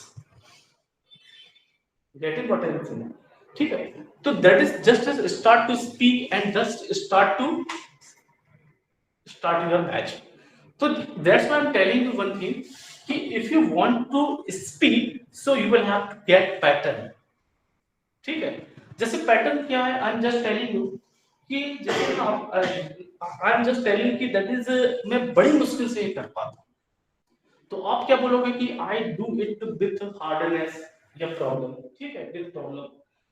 Get it what I am saying? ठीक है, तो that is just start to speak and just start your batch. तो that's why I am telling you one thing कि if you want to speak, so you will have to get pattern। ठीक है, जैसे pattern क्या है, I am just telling you कि जैसे I am just telling कि दैट इज मैं बड़ी मुश्किल से ये कर पाता हूं, तो आप क्या बोलोगे कि I do it with hardness या प्रॉब्लम, ठीक है, with problem,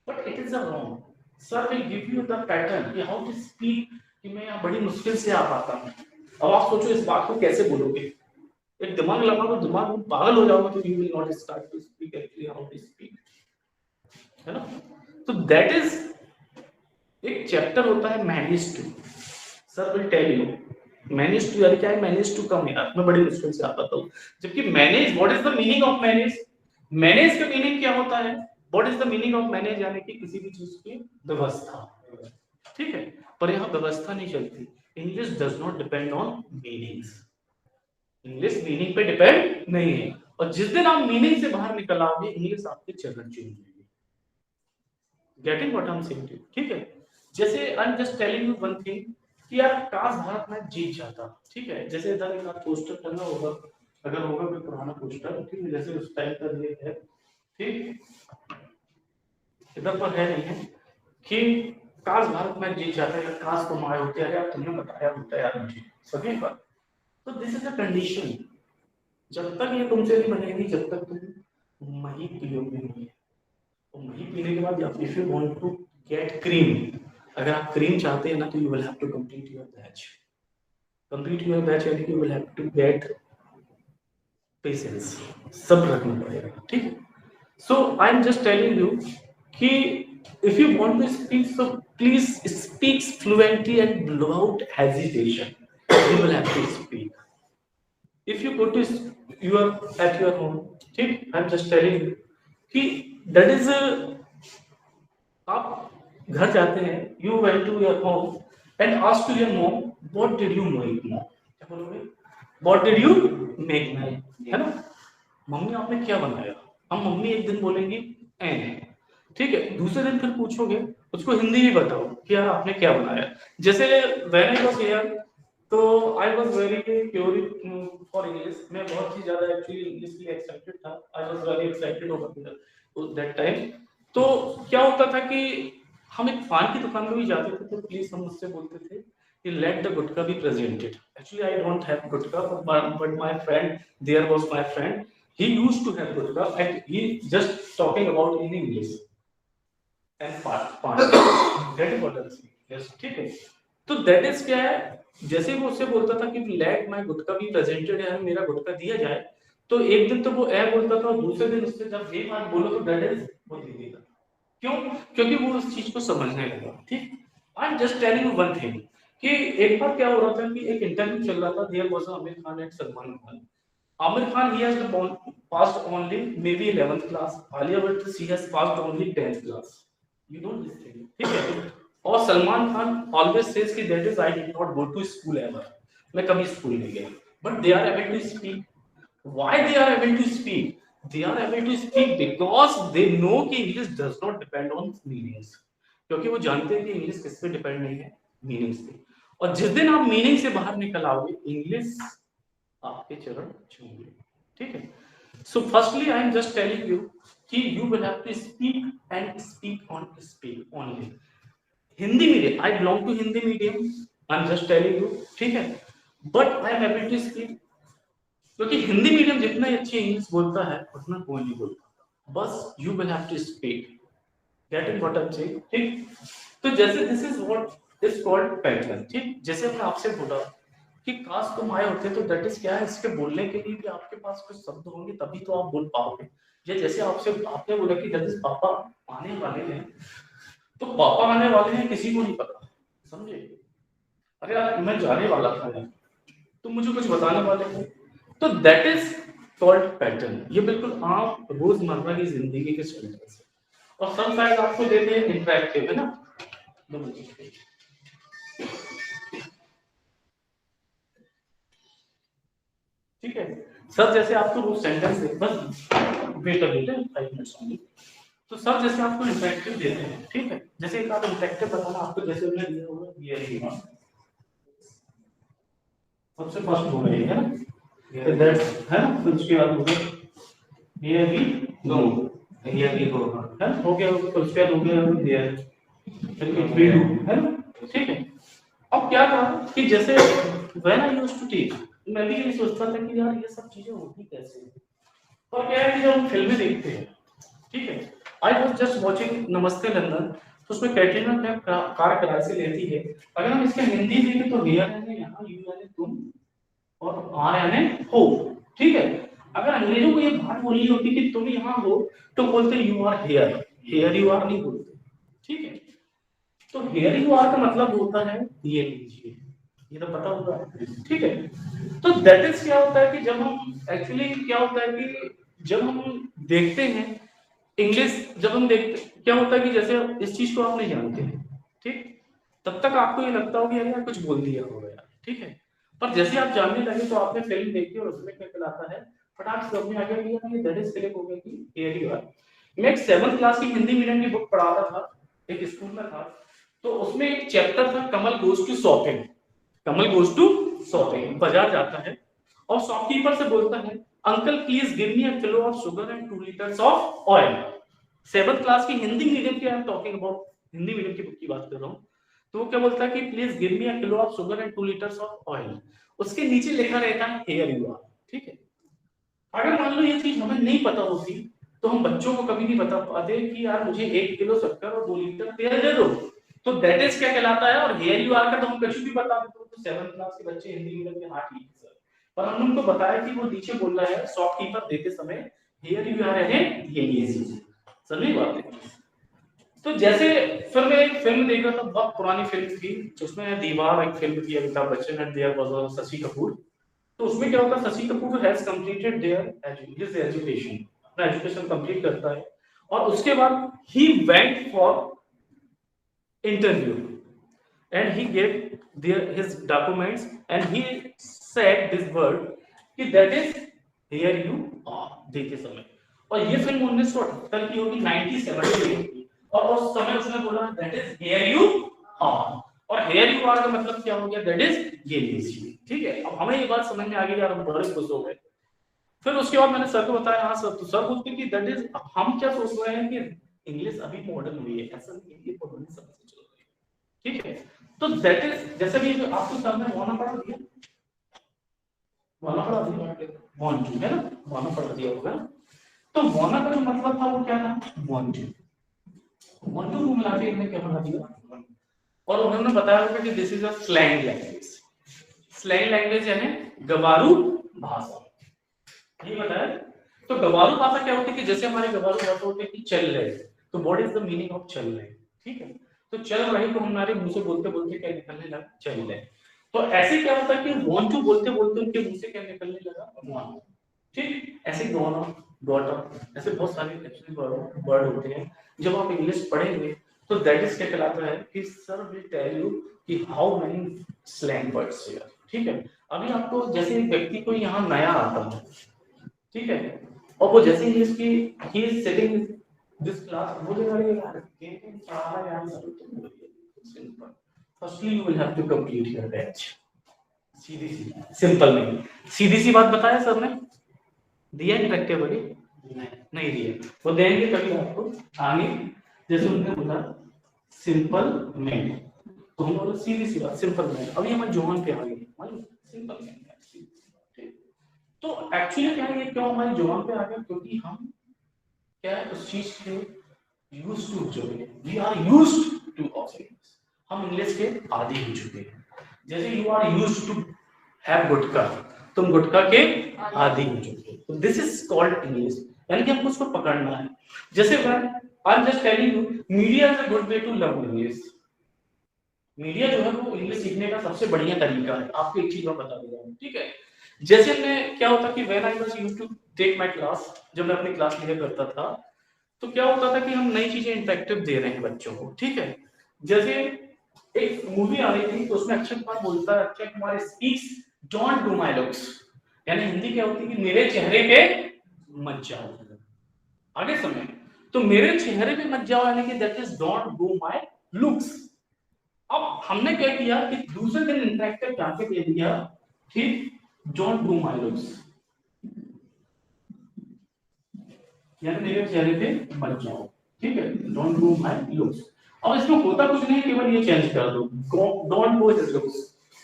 but it is a wrong. Sir will give you the pattern कि हाउ टू स्पीक, कि मैं यहाँ बड़ी मुश्किल से आ पाता हूँ। अब आप सोचो इस बात को कैसे बोलोगे, एक दिमाग लगा तो दिमाग में पागल हो जाओगे, तो you will not start to speak actually how to speak, है ना। तो दैट इज एक चैप्टर होता है manage to. Sir will tell you manage to, यार क्या है मैनेज टू कम, यार मैं बड़ी मुश्किल से आ पाता हूँ। जबकि manage, what is the meaning of manage? Manage का मीनिंग क्या होता है? What is the meaning of manage? यानी कि किसी भी चीज की व्यवस्था, ठीक है, पर यहाँ व्यवस्था नहीं चलती। English does not depend on meanings, English meaning पे डिपेंड नहीं है, और जिस दिन आप मीनिंग से बाहर निकल आओगे इंग्लिश आपके चरण चेंज होगी। Getting what I am saying to, ठीक है। जैसे I am just telling you one thing कि यार काश भारत में जीत जाता, ठीक है, जैसे इधर एक पोस्टर टंगा होगा, अगर होगा कोई पुराना पोस्टर, ठीक है, जैसे उस टाइम का ये है, ठीक, इधर पर है नहीं है कि काश भारत में जीत जाता है, काश तुम आए होते, अरे यार तुमने बताया होता यार मुझे सभी बात। तो दिस इज अ कंडीशन, जब तक ये तुमसे नहीं बनेगी, जब तक तुम मही पियोगे नहीं, और मही पीने के बाद if you want to get cream, अगर आप क्रीम चाहते हैं ना, तो you will have to complete your batch. Complete your batch यानी कि you will have to get patience, सब रखना पड़ेगा, ठीक। So I am just telling you कि if you want to speak, so please speak fluently and without hesitation, you will have to speak. If you go to at your home, ठीक, I'm just telling you कि that is आप घर जाते हैं, you went to your home and asked to your mom, what did you make mom? क्या बोलोगे? What did you make mom? है ना, मम्मी आपने क्या बनाया? हम मम्मी एक दिन बोलेंगी ठीक है, दूसरे दिन फिर पूछोगे उसको हिंदी भी बताओ कि यार आपने क्या बनाया। जैसे व्हेन आई वाज हियर, तो I was very curious for English, मैं बहुत ही ज्यादा एक्चुअली इंग्लिश के लिए एक्साइटेड था, I was very excited over that time. तो क्या होता था कि हम एक पान की दुकान में भी जाते थे, तो प्लीज हम उससे बोलते थे कि let the gutka be presented. Actually, I don't have gutka, but my friend, there was my friend, he used to have gutka, and he just talking about in English and part. That is what I'm saying. Yes, ठीक है. तो that is क्या है, जैसे वो उससे बोलता था कि let my gutka be presented, यानी मेरा गुटका दिया जाए, तो एक दिन तो वो ए बोलता था और दूसरे दिन उससे जब ये बात बोलो तो that is वो दे देगा. क्यों? क्योंकि वो उस चीज को समझने लगा. ठीक. आई am just telling you one thing कि एक बार क्या हो रहा था कि एक इंटरव्यू चल रहा था. There was Aamir Khan and Salman Khan. Aamir Khan, he has passed only maybe 11th class. Alia Bhatt, she has passed only 10th class. You know this thing. ठीक है. और सलमान खान always says कि that is I did not go to school ever. मैं कभी school नहीं गया. But they are able to speak. Why they are able to speak? They are able to speak because they know कि English does not depend on meanings. क्योंकि वो जानते हैं कि इंग्लिश किस पे डिपेंड नहीं है, मीनिंग्स पे. और जिस दिन आप मीनिंग से बाहर निकल आओगे, इंग्लिश आपके चरण छूएंगे. ठीक है. So firstly I am just telling you कि you will have to speak and speak only. Hindi medium, I belong to Hindi medium, I am just telling you. ठीक है. But I am able to speak, क्योंकि Hindi medium जितना अच्छी English बोलता है उतना कोई नहीं बोलता. बस you will have to speak. Getting what I am saying. ठीक. तो जैसे this is what is called pattern. ठीक. जैसे मैं आपसे बोला कि काश तुम आए होते, तो दैट इज क्या है, इसके बोलने के लिए भी आपके पास कुछ शब्द होंगे तभी तो आप बोल पाओगे. या जैसे आपने बोला कि दैट इज पापा आने वाले हैं, तो पापा आने वाले हैं किसी को नहीं पता. समझे? अरे यार मैं जाने वाला था यार, तुम मुझे कुछ बताने वाले हो, तो दैट इज कॉल्ड पैटर्न. ये बिल्कुल आप रोजमर्रा की जिंदगी के सेंटेंस है. और सब शायद आपको देते हैं इंटरैक्टिव, है ना. ठीक है. सब जैसे आपको वो सेंटेंस है, बस wait a minute, 5 minutes only. तो सब जैसे आपको इंटरैक्टिव देते हैं. ठीक है. जैसे एक आप इंटरैक्टिव बताना आपको, जैसे हमने दिया होगा ये है, सबसे फर्स्ट हो गई है ना, दैट है ना. फिर उसके बाद हो गया here we go, here we go है, हो गया. उसके बाद हो गया देयर, फिर इट विल डू, है ना. ठीक है. अब क्या कहा कि जैसे when I used to teach, मैं भी ये सोचता था कि यार ये सब चीजें होती कैसे हैं. और क्या है कि जब हम फिल्में देखते हैं, ठीक है, आई वाज जस्ट वाचिंग नमस्ते लंदन, तो उसमें कैटरीना कैफ कार किराए से लेती है. अगर हम इसका हिंदी देखें तो हियर यानी यहाँ, यू यानी तुम, और आर यानी हो. ठीक है. अगर अंग्रेजों को ये बात बोलनी होती कि तुम यहाँ हो, तो बोलते you are here. Here you are नहीं बोलते. ठीक है. तो हियर यू आर का मतलब होता है ये लीजिए. ये तो पता होगा. ठीक है. तो दैट इज क्या होता है कि जब हम एक्चुअली क्या होता है कि जब हम देखते हैं इंग्लिश, जब हम देखते क्या होता है कि जैसे इस चीज को आप नहीं जानते हैं, ठीक, तब तक आपको ये लगता होगा यार कुछ बोल दिया होगा यार. ठीक है. पर जैसे आप जानने लगे तो आपने फिल्म देखी और उसमें क्या कहलाता है, फटाक से समझ में आ गया कि दैट इज क्लिक हो गया कि हियर यू आर. मैं एक 7th क्लास की हिंदी मीडियम की बुक पढ़ा रहा था, एक स्कूल में था, तो उसमें एक चैप्टर था Kamal goes to shopping. Kamal goes to shopping, बाजार जाता है और शॉपकीपर से बोलता है uncle please give me a kilo of sugar and 2 litres of oil. 7th class की हिंदी मीडियम की, I am talking about Hindi medium की बुक की बात कर रहा हूँ. तो वो क्या बोलता है कि please give me a kilo of sugar and 2 litres of oil. उसके नीचे लिखा रहता है हियर यू आर. ठीक है. अगर मान लो ये चीज हमें नहीं पता होती तो हम बच्चों को कभी नहीं बता पाते कि यार मुझे 1 किलो शक्कर और 2 लीटर तेल दे दो. तो दैट इज क्या कहलाता है. और हियर यू आर का तो हम कुछ भी बता देते. तो 7th क्लास के बच्चे हिंदी मीडियम के, हाँ ठीक है सर, पर हमने उनको बताया कि वो नीचे बोल रहा है शॉपकीपर देते समय हियर यू आर है ये लीजिए. समझी बात है. तो जैसे फिर मैं एक फिल्म देख रहा था, बहुत पुरानी फिल्म थी, उसमें दीवार एक फिल्म थी, Amitabh Bachchan and there was Shashi Kapoor. तो उसमें क्या होता है, Shashi Kapoor has completed his education, अपना एजुकेशन कंप्लीट करता है और उसके बाद ही went for interview and he gave his documents and he said this word कि that is here you are देते समय. और ये फिल्म 1978 की होगी, 1978 की, और उस समय उसने बोला that is here you are. और here you are का मतलब क्या हो गया, that is ये लीजिए. ठीक है. अब हमें ये बात समझ में आ गई यार, हम बड़े खुश हो गए. फिर उसके बाद मैंने सर को बताया, हाँ सर, तो सर बोलते कि that is, हम क्या सोच रहे हैं कि इंग्लिश अभी मॉडर्न हुई है, ऐसा नहीं है, ये पुरानी समझ से चल रही है. ठीक है. तो दैट इज, जैसे भी आपको सामने वाना पढ़ा दिया, वाना पढ़ा दिया, वांट टू, है ना, वाना पढ़ा दिया होगा। तो वाना का जो मतलब था वो क्या था, वांट टू, वांट टू को मिला के इन्होंने क्या बना दिया, और उन्होंने बताया होगा कि this is a slang language. Slang language यानी गवारू भाषा, ये बताया। तो गवारू भाषा क्या होती है कि जैसे हमारे गवारू भाषा होती है कि चल रहे, तो what is the meaning of चल रहे, ठीक है। तो चल रहे को हमारे मुंह से बोलते बोलते क्या निकलने लगा, चल रहे। तो ऐसे क्या होता है कि वांट टू बोलते बोलते उनके मुंह से क्या निकलने लगा, वांट, ठीक। ऐसे डॉटर, डॉटर, ऐसे बहुत सारे वर्ड होते हैं। जब आप इंग्लिश पढ़ेंगे तो दैट इज क्या कहलाता है कि सर विल टेल यू कि how many slang words here, ठीक है। अभी आपको जैसे एक व्यक्ति को यहाँ नया आता है, ठीक है, और वो जैसे ही इसकी he is sitting this class बोलेगा यार गेटिंग सारा यार simple, firstly you will have to complete your batch, सीधी सी सिंपल में सीधी सी बात बताया सर ने, दिया इंटरेक्टिव बड़ी नहीं दिया, वो देंगे कभी आपको आगे। जैसे उन्होंने बोला सिंपल में, तो हम बोले सीधी सी बात सिंपल में। अभी हम जुबान पे आ गए, मालूम सिंपल में, तो एक्चुअली क्या है ये क्यों हमारी जुबान पे आ गया, क्योंकि हम क्या है उस चीज के यूज्ड टू हो चुके हैं, we are used to of English, हम इंग्लिश के आदी हो चुके हैं। जैसे you are used to have gutkha, तुम गुटखा के आदी हो चुके हो, तो दिस इज कॉल्ड इंग्लिश, यानी कि हमको उसको पकड़ना है। जैसे I am just telling you media is a good way to learn English, media जो है वो इंग्लिश सीखने का सबसे बढ़िया तरीका है। आपको एक चीज मैं बता दूंगा, ठीक है। जैसे मैं क्या होता कि when I was used to take my class, जब मैं अपनी क्लास लिया करता था, तो क्या होता था कि हम नई चीजें इंटरेक्टिव दे रहे हैं बच्चों को, ठीक है। जैसे एक मूवी आ रही थी तो उसमें अक्षय कुमार बोलता है, Akshay Kumar speaks don't do my looks, यानी हिंदी क्या होती है कि मेरे चेहरे पे मत जाओ, आगे समय, तो मेरे चेहरे पे मत जाओ यानी कि that is don't do my looks. अब हमने क्या किया कि दूसरे दिन इंटरेक्टिव क्या पे दे दिया, ठीक, डोंट डू माय लुक्स, यानी मेरे चेहरे पे मत जाओ, ठीक है, डोंट डू माय लुक्स। और इसमें होता कुछ नहीं, केवल ये चेंज कर दो, डोंट गो हिज लुक्स,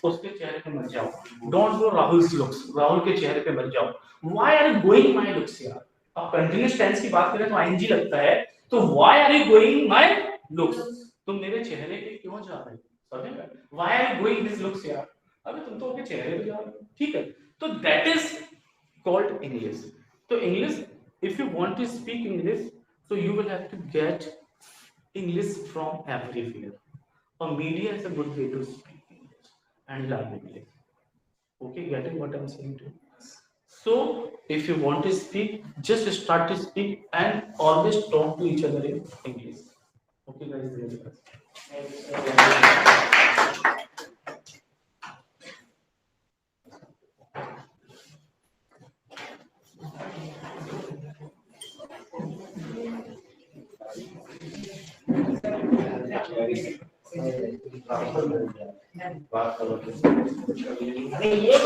उसके चेहरे पे मत जाओ, don't go Rahul's looks, Rahul के चेहरे पे मत जाओ। Why are you going my looks यार, अब कंटीन्यूअस टेंस की बात करें तो आईएनजी लगता है, तो why are you going my looks, तुम मेरे चेहरे पे क्यों जा रहे हो, समझे, why are you going his looks यार, अबे तुम तो उसके चेहरे पे जा रहे हो, ठीक है। तो दैट इज कॉल्ड इंग्लिश। तो English, if you want to speak English, so you will have to get English from everywhere. Or media is a good way to speak English and learn English. Okay, getting what I'm saying to you? So, if you want to speak, just start to speak and always talk to each other in English. Okay, guys, there you go. बात करो अरे ये